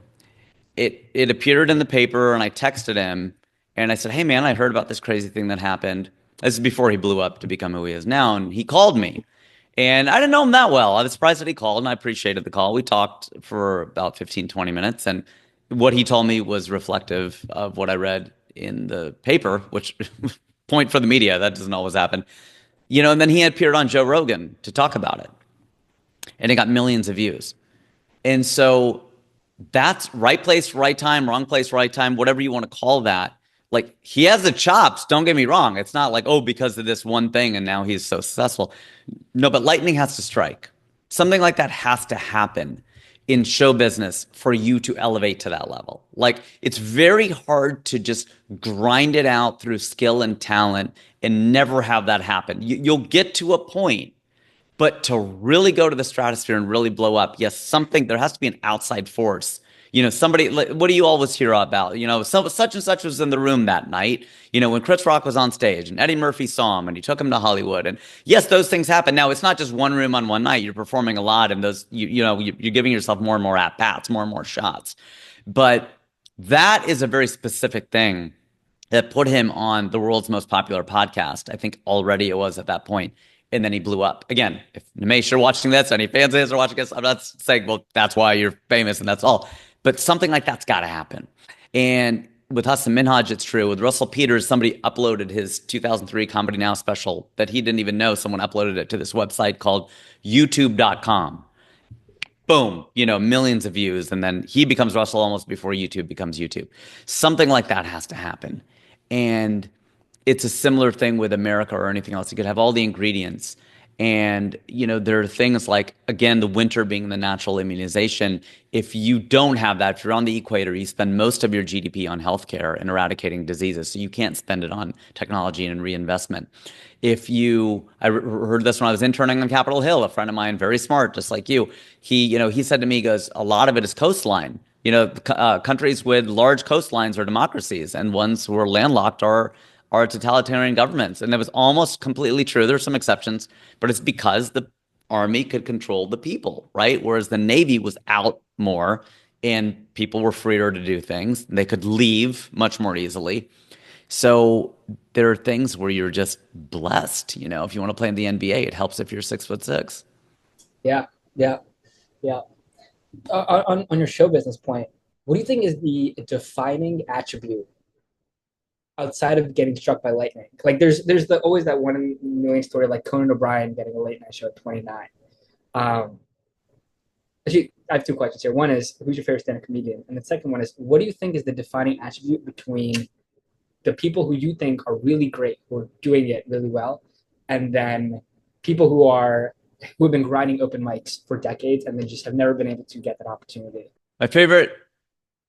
It appeared in the paper, and I texted him, and I said, "Hey, man, I heard about this crazy thing that happened." This is before he blew up to become who he is now, and he called me, and I didn't know him that well. I was surprised that he called, and I appreciated the call. We talked for about 15, 20 minutes, and what he told me was reflective of what I read in the paper, which point for the media, that doesn't always happen. And then he appeared on Joe Rogan to talk about it, and it got millions of views. And so that's right place, right time, wrong place, right time, whatever you want to call that. Like he has the chops, don't get me wrong. It's not like, oh, because of this one thing and now he's so successful. No, but lightning has to strike. Something like that has to happen in show business for you to elevate to that level. Like it's very hard to just grind it out through skill and talent and never have that happen. You'll get to a point, but to really go to the stratosphere and really blow up, yes, there has to be an outside force. Somebody, what do you always hear about? Such and such was in the room that night, when Chris Rock was on stage and Eddie Murphy saw him and he took him to Hollywood. And yes, those things happen. Now, it's not just one room on one night. You're performing a lot and you're giving yourself more and more at bats, more and more shots. But that is a very specific thing that put him on the world's most popular podcast. I think already it was at that point. And then he blew up. Again, if Nimesh, you're watching this, any fans of his are watching this, I'm not saying, well, that's why you're famous and that's all. But something like that's got to happen. And with Hassan Minhaj, it's true. With Russell Peters, somebody uploaded his 2003 Comedy Now special that he didn't even know. Someone uploaded it to this website called youtube.com. Boom, millions of views. And then he becomes Russell almost before YouTube becomes YouTube. Something like that has to happen. And it's a similar thing with America or anything else. You could have all the ingredients. And, there are things like, again, the winter being the natural immunization. If you don't have that, if you're on the equator, you spend most of your GDP on healthcare and eradicating diseases. So you can't spend it on technology and reinvestment. I heard this when I was interning on Capitol Hill, a friend of mine, very smart, just like you. He said to me, he goes, a lot of it is coastline. Countries with large coastlines are democracies, and ones who are landlocked are totalitarian governments. And that was almost completely true. There are some exceptions, but it's because the army could control the people, right? Whereas the Navy was out more and people were freer to do things. They could leave much more easily. So there are things where you're just blessed. If you want to play in the NBA, it helps if you're 6'6". Yeah, yeah, yeah. On your show business point, what do you think is the defining attribute outside of getting struck by lightning? Like there's always that 1 in a million story, like Conan O'Brien getting a late night show at 29. Um, Actually, I have two questions here. One is, who's your favorite stand-up comedian? And the second one is, what do you think is the defining attribute between the people who you think are really great, who are doing it really well, and then people who have been grinding open mics for decades and they just have never been able to get that opportunity? My favorite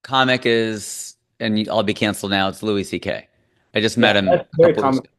comic is, and I'll be canceled now, it's Louis C.K. I just met him That's a very couple weeks common. ago.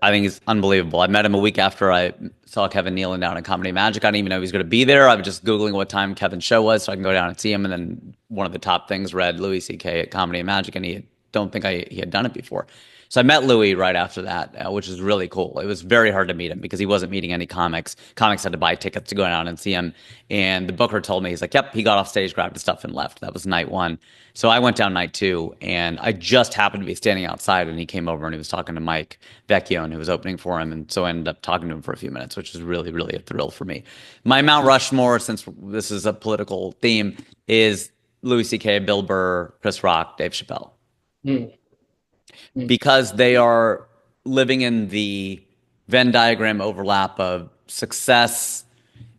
I think he's unbelievable. I met him a week after I saw Kevin Nealon down at Comedy Magic. I didn't even know he was going to be there. I was just Googling what time Kevin's show was so I can go down and see him. And then one of the top things read Louis C.K. at Comedy Magic, and don't think he had done it before. So I met Louis right after that, which was really cool. It was very hard to meet him because he wasn't meeting any comics. Comics had to buy tickets to go down and see him. And the booker told me, he's like, yep, he got off stage, grabbed his stuff, and left. That was night one. So I went down night two, and I just happened to be standing outside, and he came over and he was talking to Mike Vecchione, who was opening for him. And so I ended up talking to him for a few minutes, which was really, really a thrill for me. My Mount Rushmore, since this is a political theme, is Louis C.K., Bill Burr, Chris Rock, Dave Chappelle. Because they are living in the Venn diagram overlap of success,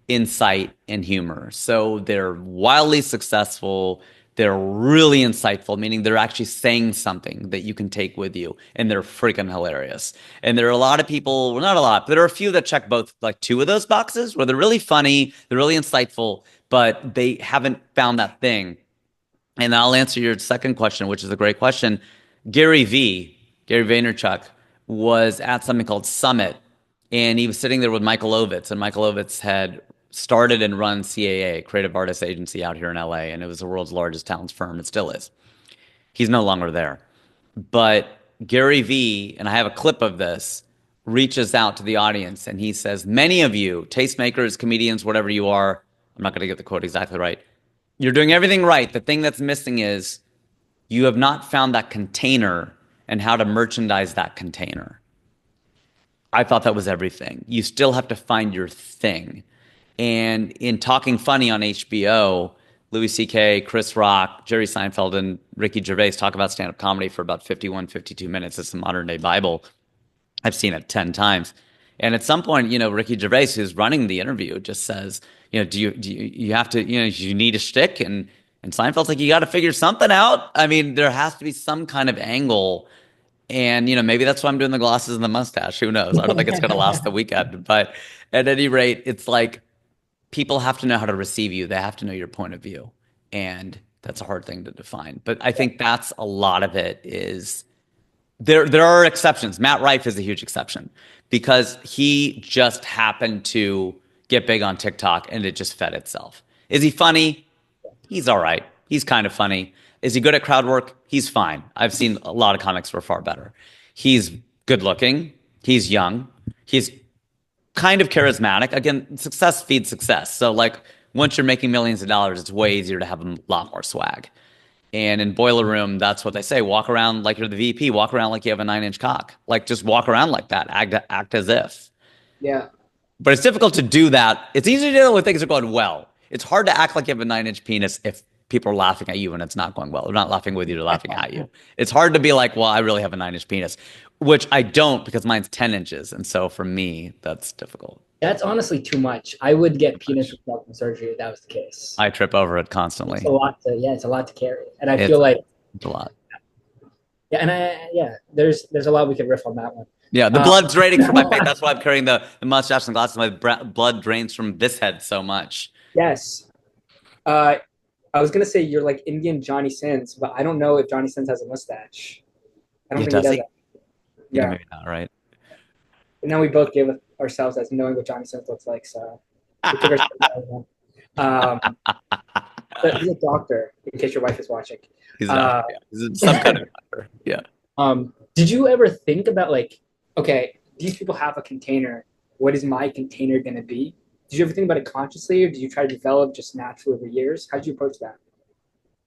insight, and humor. So they're wildly successful. They're really insightful, meaning they're actually saying something that you can take with you, and they're freaking hilarious. And there are a lot of people, well, not a lot, but there are a few that check both, like two of those boxes, where they're really funny, they're really insightful, but they haven't found that thing. And I'll answer your second question, which is a great question. Gary Vaynerchuk, was at something called Summit, and he was sitting there with Michael Ovitz, and Michael Ovitz had started and run CAA, Creative Artists Agency out here in LA, and it was the world's largest talent firm. It still is. He's no longer there. But Gary V, and I have a clip of this, reaches out to the audience, and he says, many of you, tastemakers, comedians, whatever you are, I'm not going to get the quote exactly right, you're doing everything right. The thing that's missing is you have not found that container and how to merchandise that container. I thought that was everything. You still have to find your thing. And in Talking Funny on HBO, Louis C.K., Chris Rock, Jerry Seinfeld, and Ricky Gervais talk about stand-up comedy for about 51, 52 minutes. It's a modern-day Bible. I've seen it 10 times. And at some point, Ricky Gervais, who's running the interview, just says, do you have to, you need a shtick? And Seinfeld's like, you got to figure something out. I mean, there has to be some kind of angle. And, maybe that's why I'm doing the glasses and the mustache. Who knows? I don't think it's going to last the weekend. But at any rate, it's like people have to know how to receive you. They have to know your point of view. And that's a hard thing to define. But I think that's a lot of it is there are exceptions. Matt Rife is a huge exception because he just happened to get big on TikTok and it just fed itself. Is he funny? He's all right. He's kind of funny. Is he good at crowd work? He's fine. I've seen a lot of comics who are far better. He's good looking. He's young. He's kind of charismatic. Again, success feeds success. So like once you're making millions of dollars, it's way easier to have a lot more swag. And in Boiler Room, that's what they say. Walk around like you're the VP. Walk around like you have a 9-inch cock. Like just walk around like that. Act as if. Yeah. But it's difficult to do that. It's easy to do it when things are going well. It's hard to act like you have a 9-inch penis if people are laughing at you and it's not going well. They're not laughing with you, they're laughing at you. It's hard to be like, well, I really have a 9-inch penis, which I don't because mine's 10 inches. And so for me, that's difficult. That's honestly too much. I would get penis replacement surgery if that was the case. I trip over it constantly. It's a lot to carry. And I feel like it's a lot. Yeah, and there's a lot we could riff on that one. Yeah, the blood's draining from my face. That's why I'm carrying the mustache and glasses. My blood drains from this head so much. Yes. I was gonna say you're like Indian Johnny Sins, but I don't know if Johnny Sins has a mustache. I don't think he does that. Yeah, maybe not, right? And then we both gave ourselves as knowing what Johnny Sins looks like, so we took ourselves but he's a doctor, in case your wife is watching. He's a doctor, yeah. He's some kind of doctor. Yeah. Did you ever think about like, okay, these people have a container. What is my container gonna be? Did you ever think about it consciously, or did you try to develop just naturally over years? How did you approach that?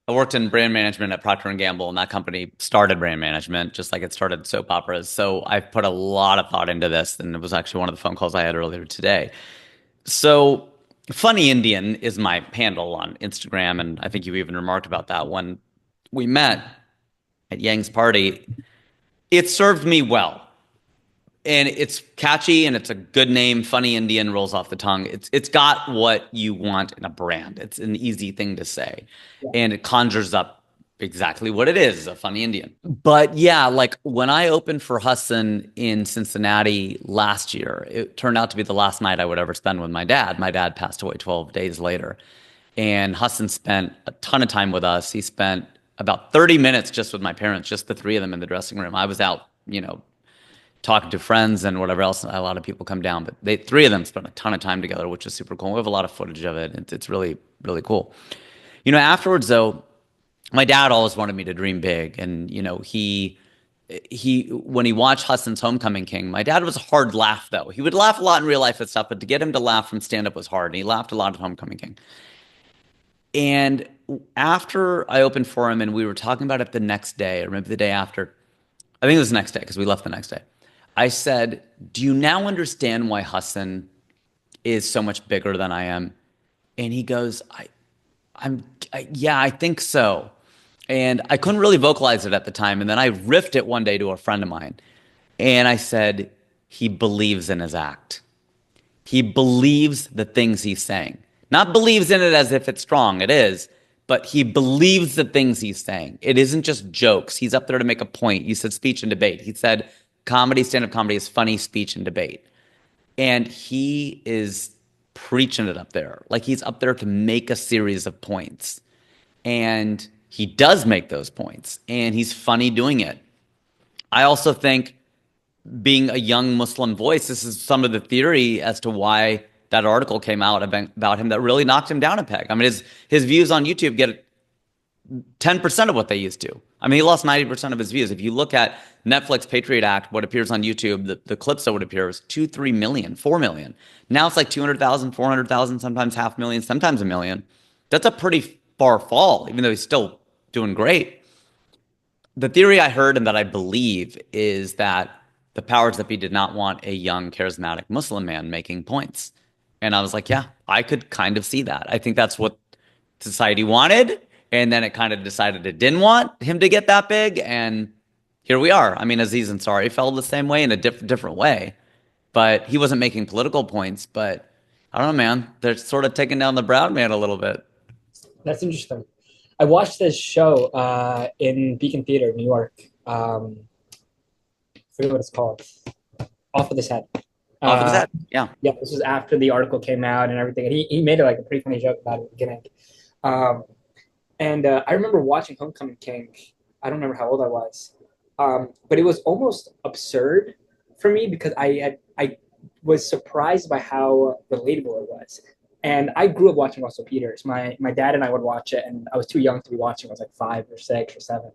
I worked in brand management at Procter and Gamble, and that company started brand management, just like it started soap operas. So I've put a lot of thought into this, and it was actually one of the phone calls I had earlier today. So, Funny Indian is my handle on Instagram, and I think you even remarked about that when we met at Yang's party. It served me well. And it's catchy and it's a good name. Funny Indian rolls off the tongue. It's got what you want in a brand. It's an easy thing to say. Yeah. And it conjures up exactly what it is, a funny Indian. But yeah, like when I opened for Hassan in Cincinnati last year, it turned out to be the last night I would ever spend with my dad. My dad passed away 12 days later. And Hassan spent a ton of time with us. He spent about 30 minutes just with my parents, just the three of them in the dressing room. I was out, talking to friends and whatever else. A lot of people come down, but three of them spent a ton of time together, which is super cool. We have a lot of footage of it. It's really, really cool. Afterwards though, my dad always wanted me to dream big. And, he when he watched Hassan's Homecoming King, my dad was a hard laugh though. He would laugh a lot in real life and stuff, but to get him to laugh from stand up was hard. And he laughed a lot at Homecoming King. And after I opened for him and we were talking about it the next day, or maybe the day after, I think it was the next day because we left the next day. I said, do you now understand why Hassan is so much bigger than I am? And he goes, yeah, I think so. And I couldn't really vocalize it at the time. And then I riffed it one day to a friend of mine. And I said, he believes in his act. He believes the things he's saying. Not believes in it as if it's strong. It is. But he believes the things he's saying. It isn't just jokes. He's up there to make a point. You said speech and debate. He said stand-up comedy is funny speech and debate. And he is preaching it up there. Like he's up there to make a series of points. And he does make those points. And he's funny doing it. I also think being a young Muslim voice, this is some of the theory as to why that article came out about him that really knocked him down a peg. I mean, his views on YouTube get 10% of what they used to. I mean, he lost 90% of his views. If you look at Netflix Patriot Act, what appears on YouTube, the clips that would appear is 2, 3 million, 4 million. Now it's like 200,000, 400,000, sometimes 500,000, sometimes 1 million. That's a pretty far fall, even though he's still doing great. The theory I heard and that I believe is that the powers that be did not want a young, charismatic Muslim man making points. And I was like, yeah, I could kind of see that. I think that's what society wanted. And then it kind of decided it didn't want him to get that big. And here we are. I mean, Aziz Ansari felt the same way in a different way. But he wasn't making political points. But I don't know, man. They're sort of taking down the brown man a little bit. That's interesting. I watched this show in Beacon Theater, New York. I forget what it's called. Off of This Head. Off of His Head? Yeah. Yeah, this was after the article came out and everything. And he made it like a pretty funny joke about it at the beginning. And I remember watching Homecoming King. I don't remember how old I was. But it was almost absurd for me because I was surprised by how relatable it was. And I grew up watching Russell Peters. My dad and I would watch it, and I was too young to be watching. I was like 5 or 6 or 7.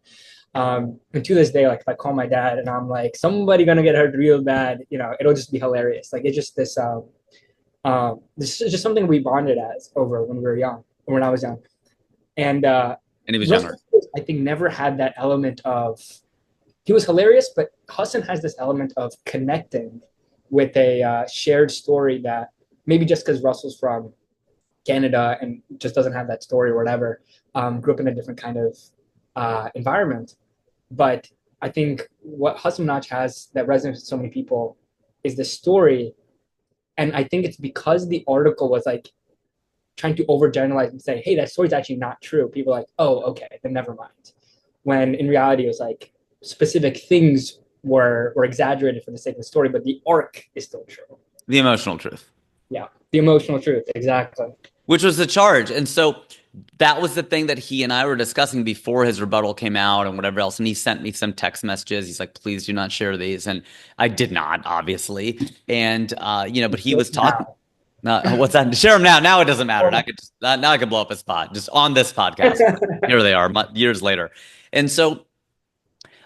And to this day, like if I call my dad and I'm like, somebody gonna get hurt real bad, it'll just be hilarious. Like it's just this is just something we bonded as over when we were young, when I was young. And he was younger. I think never had that element of, he was hilarious, but Hassan has this element of connecting with a shared story that maybe just because Russell's from Canada and just doesn't have that story or whatever, grew up in a different kind of environment. But I think what Hassan Minhaj has that resonates with so many people is the story. And I think it's because the article was like trying to overgeneralize and say, hey, that story's actually not true. People are like, oh, okay, then never mind. When in reality, it was like specific things were exaggerated for the sake of the story, but the arc is still true. The emotional truth. Yeah, the emotional truth, exactly. Which was the charge. And so that was the thing that he and I were discussing before his rebuttal came out and whatever else. And he sent me some text messages. He's like, please do not share these. And I did not, obviously. And, but he was talking. What's that? Share them now. Now it doesn't matter. Now I could blow up a spot just on this podcast. Here they are years later. And so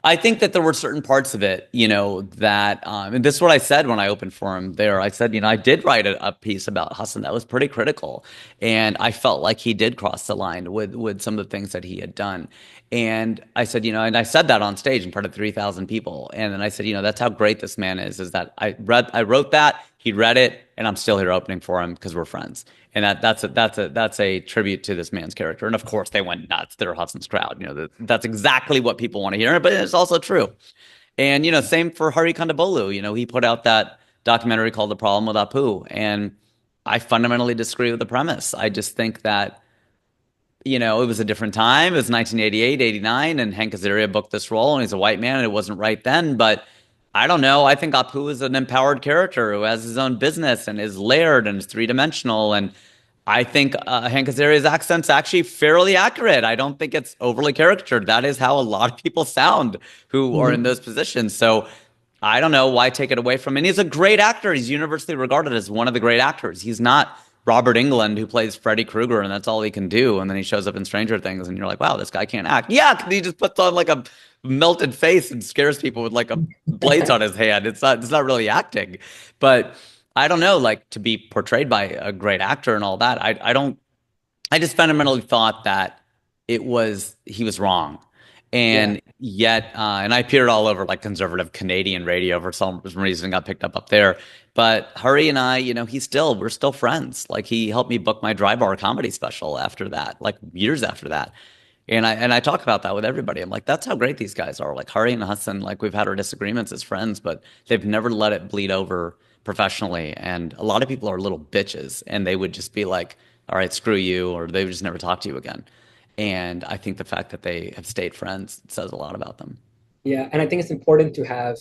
I think that there were certain parts of it, that, and this is what I said when I opened for him there. I said, I did write a piece about Hassan that was pretty critical. And I felt like he did cross the line with some of the things that he had done. And I said, and I said that on stage in front of 3,000 people. And then I said, that's how great this man is that I wrote that, he read it, and I'm still here opening for him because we're friends. And that's a tribute to this man's character. And of course, they went nuts. They're Hassan's crowd. That's exactly what people want to hear. But it's also true. And same for Hari Kondabolu. He put out that documentary called "The Problem with Apu," and I fundamentally disagree with the premise. I just think that it was a different time. It was 1988, 89, and Hank Azaria booked this role, and he's a white man, and it wasn't right then. But I don't know. I think Apu is an empowered character who has his own business and is layered and is three-dimensional. And I think Hank Azaria's accent's actually fairly accurate. I don't think it's overly caricatured. That is how a lot of people sound who are in those positions. So I don't know why take it away from him. And he's a great actor. He's universally regarded as one of the great actors. He's not Robert Englund, who plays Freddy Krueger, and that's all he can do. And then he shows up in Stranger Things, and you're like, wow, this guy can't act. Yeah, 'cause he just puts on like a melted face and scares people with like a blades on his hand. It's not really acting. But I don't know, like to be portrayed by a great actor and all that. I just fundamentally thought that he was wrong. And yet, and I appeared all over like conservative Canadian radio for some reason, got picked up there. But Hari and I, we're still friends. Like he helped me book my Dry Bar comedy special after that, like years after that. And I talk about that with everybody. I'm like, that's how great these guys are. Like Hari and Hassan, like we've had our disagreements as friends, but they've never let it bleed over professionally. And a lot of people are little bitches, and they would just be like, all right, screw you, or they would just never talk to you again. And I think the fact that they have stayed friends says a lot about them. Yeah, and I think it's important to have.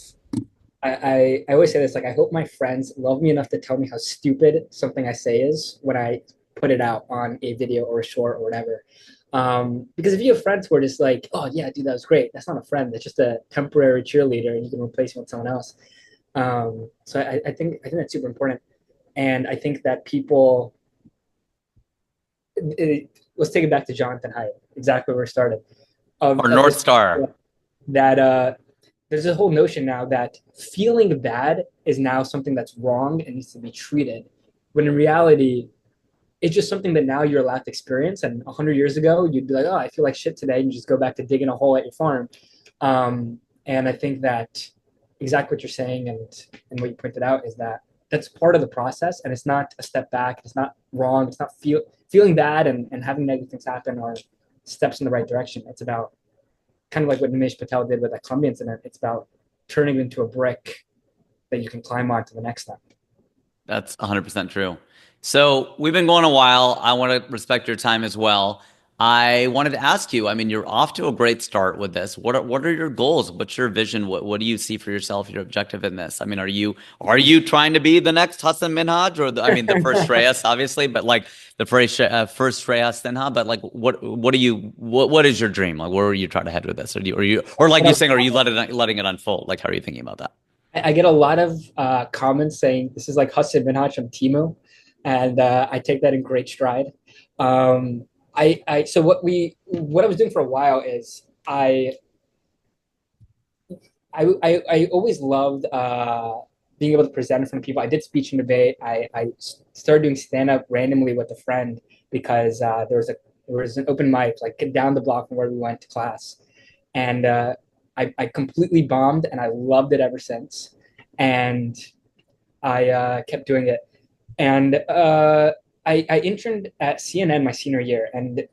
I always say this, like I hope my friends love me enough to tell me how stupid something I say is when I put it out on a video or a short or whatever. Because if you have friends who are just like, oh yeah, dude, that was great. That's not a friend. That's just a temporary cheerleader, and you can replace him with someone else. So I think that's super important, and I think that people. Let's take it back to Jonathan Haidt, exactly where we started. Or North Star. That there's a whole notion now that feeling bad is now something that's wrong and needs to be treated, when in reality, it's just something that now you're allowed to experience. And 100 years ago, you'd be like, oh, I feel like shit today, and you just go back to digging a hole at your farm. And I think that exactly what you're saying and what you pointed out is that that's part of the process, and it's not a step back. It's not wrong. It's not feeling bad and having negative things happen are steps in the right direction. It's about kind of like what Nimesh Patel did with that Columbia incident. It's about turning it into a brick that you can climb on to the next step. That's 100% true. So we've been going a while. I want to respect your time as well. I wanted to ask you, I mean, you're off to a great start with this. What are your goals? What's your vision? What do you see for yourself, your objective in this? I mean, are you trying to be the next Hassan Minhaj, or the first Shreyas, obviously, but like the first Shreyas Sinha, but like what is your dream? Like where are you trying to head with this? Are you letting it unfold? Like how are you thinking about that? I get a lot of comments saying this is like Hassan Minhaj from Timu, and I take that in great stride. So what I was doing for a while is I always loved being able to present in front of people. I did speech and debate. I started doing stand up randomly with a friend because there was an open mic like down the block from where we went to class, and I completely bombed, and I loved it ever since. And I kept doing it, and I interned at CNN my senior year, and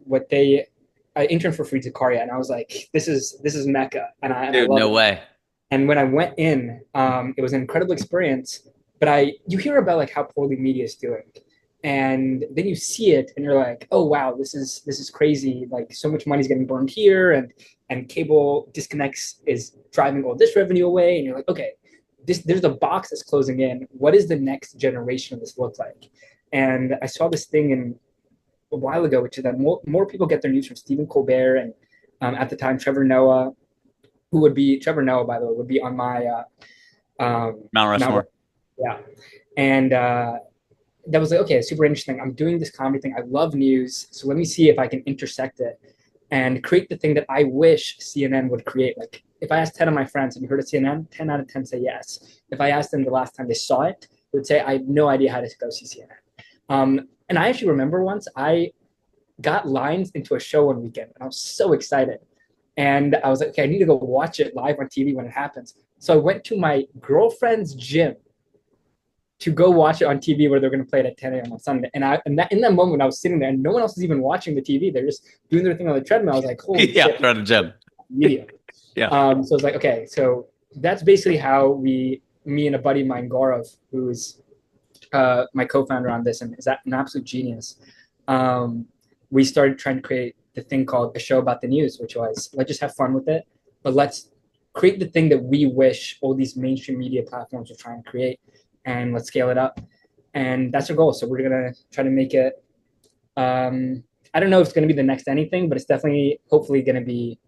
I interned for Fareed Zakaria, and I was like, this is Mecca, and I Dude, love no it. way. And when I went in, it was an incredible experience. But you hear about like how poorly media is doing, and then you see it, and you're like, oh wow, this is crazy. Like so much money's getting burned here, and cable disconnects is driving all this revenue away, and you're like, okay, there's a box that's closing in. What does the next generation of this look like? And I saw this thing a while ago, which is that more people get their news from Stephen Colbert and at the time Trevor Noah, Trevor Noah, by the way, would be on my Mount Rushmore. Yeah. And that was like, okay, super interesting. I'm doing this comedy thing. I love news. So let me see if I can intersect it. and create the thing that I wish CNN would create. Like if I asked 10 of my friends, have you heard of CNN? 10 out of 10 say yes. If I asked them the last time they saw it, they would say, I have no idea how to go see CNN. And I actually remember once I got lines into a show one weekend and I was so excited. And I was like, okay, I need to go watch it live on TV when it happens. So I went to my girlfriend's gym to go watch it on TV where they're going to play it at 10 a.m. on Sunday. And in that moment, when I was sitting there and no one else is even watching the TV, they're just doing their thing on the treadmill. I was like, holy Yeah, shit. they're at a gym. Media. Yeah. So I was like, okay, so that's basically how me and a buddy of mine, Gaurav, who's my co-founder on this and is an absolute genius, we started trying to create the thing called A Show About the News, which was, let's just have fun with it, but let's create the thing that we wish all these mainstream media platforms are trying to create, and let's scale it up. And that's our goal. So we're going to try to make it, I don't know if it's going to be the next anything, but it's definitely, hopefully going to be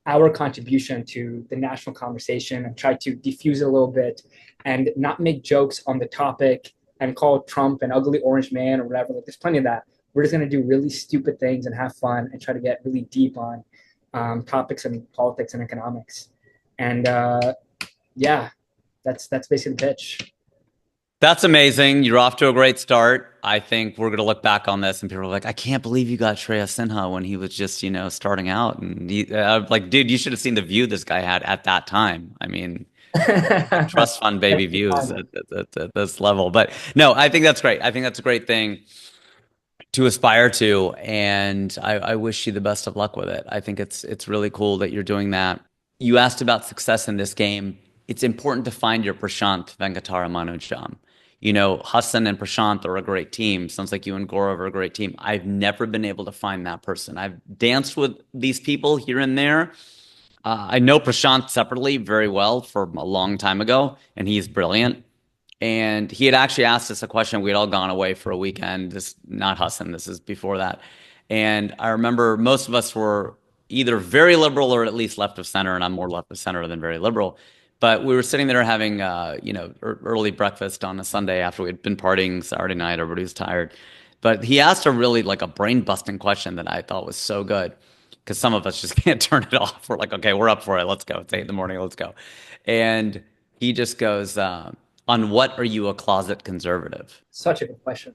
our contribution to the national conversation and try to diffuse it a little bit and not make jokes on the topic and call Trump an ugly orange man or whatever. Like, there's plenty of that. We're just going to do really stupid things and have fun and try to get really deep on topics in politics and economics. And yeah, that's basically the pitch. That's amazing. You're off to a great start. I think we're going to look back on this and people are like, I can't believe you got Shreyas Sinha when he was just, starting out. And like, dude, you should have seen the view this guy had at that time. I mean, trust fund baby views at this level. But no, I think that's great. I think that's a great thing to aspire to. And I wish you the best of luck with it. I think it's really cool that you're doing that. You asked about success in this game. It's important to find your Prashant Venkatara Manojam. Hassan and Prashant are a great team. Sounds like you and Gaurav are a great team. I've never been able to find that person. I've danced with these people here and there. I know Prashant separately very well from a long time ago, and he's brilliant. And he had actually asked us a question. We had all gone away for a weekend. This, not Hassan, this is before that. And I remember most of us were either very liberal or at least left of center, and I'm more left of center than very liberal. But we were sitting there having, early breakfast on a Sunday after we had been partying Saturday night. Everybody was tired. But he asked a really like a brain-busting question that I thought was so good because some of us just can't turn it off. We're like, okay, we're up for it. Let's go. It's 8 a.m. Let's go. And he just goes, on what are you a closet conservative? Such a good question.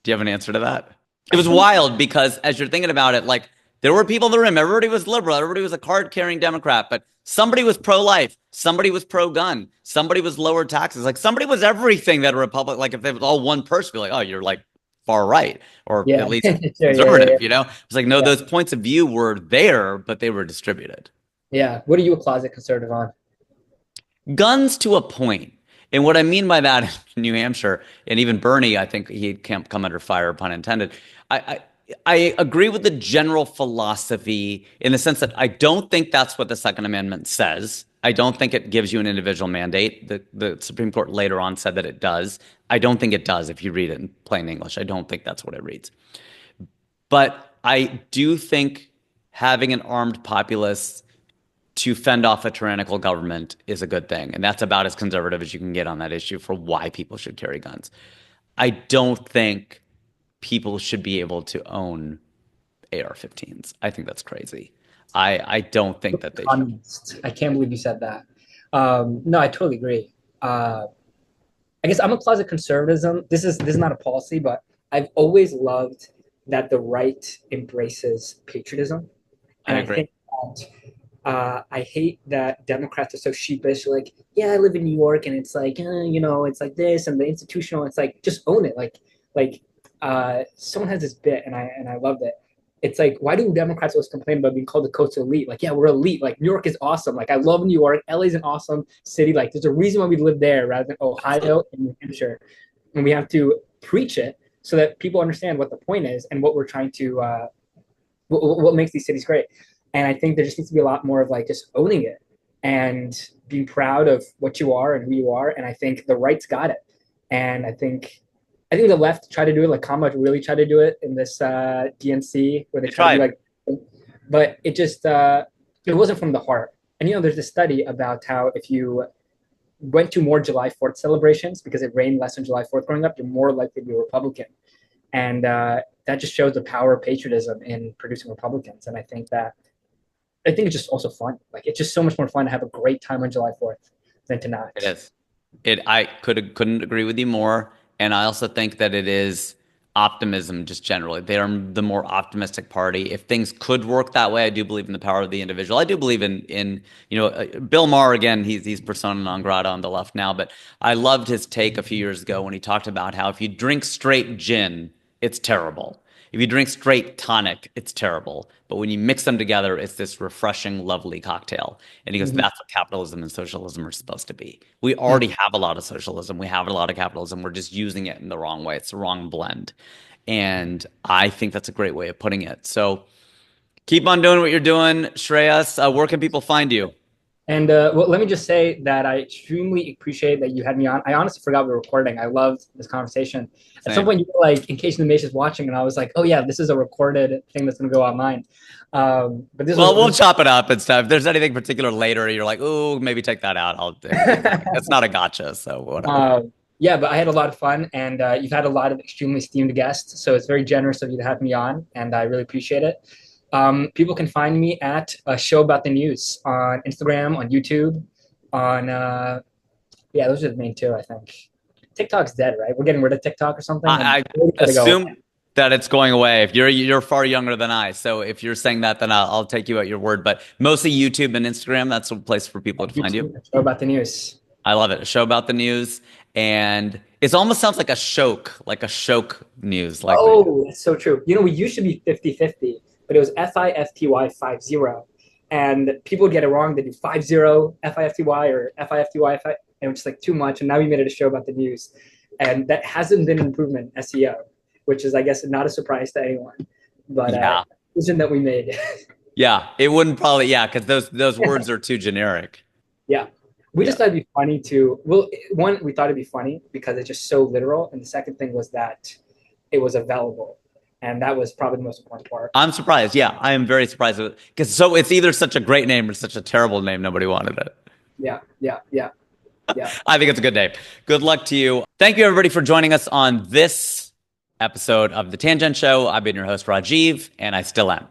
Do you have an answer to that? It was wild because as you're thinking about it, like there were people in the room. Everybody was liberal. Everybody was a card-carrying Democrat, but somebody was pro-life. Somebody was pro-gun. Somebody was lower taxes. Like somebody was everything that a Republican, like if they was all one person, be like, oh, you're like far right or at least conservative, It's like, no, those points of view were there, but they were distributed. Yeah. What are you a closet conservative on? Guns to a point. And what I mean by that in New Hampshire, and even Bernie, I think he can't come under fire, pun intended. I agree with the general philosophy in the sense that I don't think that's what the Second Amendment says. I don't think it gives you an individual mandate. The Supreme Court later on said that it does. I don't think it does if you read it in plain English. I don't think that's what it reads. But I do think having an armed populace to fend off a tyrannical government is a good thing. And that's about as conservative as you can get on that issue for why people should carry guns. I don't think people should be able to own AR-15s. I think that's crazy. I don't think that they should. I can't believe you said that. No, I totally agree. I guess I'm a closet conservatism. This is not a policy, but I've always loved that the right embraces patriotism. And I think that I hate that Democrats are so sheepish. Like, yeah, I live in New York, and it's like, it's like this, and the institutional. It's like, just own it. Like someone has this bit, and I loved it. It's like, why do Democrats always complain about being called the coastal elite? Like, yeah, we're elite. Like, New York is awesome. Like, I love New York. LA's an awesome city. Like, there's a reason why we live there rather than Ohio and New Hampshire. And we have to preach it so that people understand what the point is and what we're trying to, what makes these cities great. And I think there just needs to be a lot more of like just owning it and being proud of what you are and who you are. And I think the right's got it. And I think the left tried to do it, like Kama really tried to do it in this DNC where they tried to do like, but it just it wasn't from the heart. And there's this study about how if you went to more July 4th celebrations because it rained less on July 4th growing up, you're more likely to be a Republican. And that just shows the power of patriotism in producing Republicans. And I think it's just also fun. Like, it's just so much more fun to have a great time on July 4th than to not. It is. I couldn't agree with you more. And I also think that it is optimism just generally. They are the more optimistic party. If things could work that way, I do believe in the power of the individual. I do believe in Bill Maher again. He's persona non grata on the left now, but I loved his take a few years ago when he talked about how if you drink straight gin, it's terrible. If you drink straight tonic, it's terrible. But when you mix them together, it's this refreshing, lovely cocktail. And he goes, that's what capitalism and socialism are supposed to be. We already have a lot of socialism. We have a lot of capitalism. We're just using it in the wrong way. It's the wrong blend. And I think that's a great way of putting it. So keep on doing what you're doing, Shreyas. Where can people find you? And let me just say that I extremely appreciate that you had me on. I honestly forgot we were recording. I loved this conversation. At some point, you were like, in case Nimesh is watching, and I was like, oh yeah, this is a recorded thing that's going to go online. But we'll chop it up and stuff. If there's anything particular later, you're like, oh, maybe take that out. That's not a gotcha. So whatever. Yeah, but I had a lot of fun, and you've had a lot of extremely esteemed guests. So it's very generous of you to have me on, and I really appreciate it. People can find me at A Show About the News on Instagram, on YouTube, those are the main two, I think. TikTok's dead, right? We're getting rid of TikTok or something? I assume that it's going away. If you're far younger than I, so if you're saying that, then I'll take you at your word. But mostly YouTube and Instagram, that's a place for people to find you. A Show About the News. I love it. A Show About the News. And it almost sounds like a Shoke news. That's so true. We used to be 50-50. But it was FIFTY 50. And people would get it wrong. They do 50 FIFTY or FIFTY, and it was just like too much. And now we made it a show about the news. And that hasn't been an improvement in SEO, which is, I guess, not a surprise to anyone. But decision that we made. Yeah, it wouldn't probably, because those words are too generic. Yeah. We just thought it'd be funny one, we thought it'd be funny because it's just so literal. And the second thing was that it was available. And that was probably the most important part. I'm surprised. Yeah, I am very surprised. Because so it's either such a great name or such a terrible name. Nobody wanted it. Yeah. I think it's a good name. Good luck to you. Thank you, everybody, for joining us on this episode of The Tangent Show. I've been your host, Rajiv, and I still am.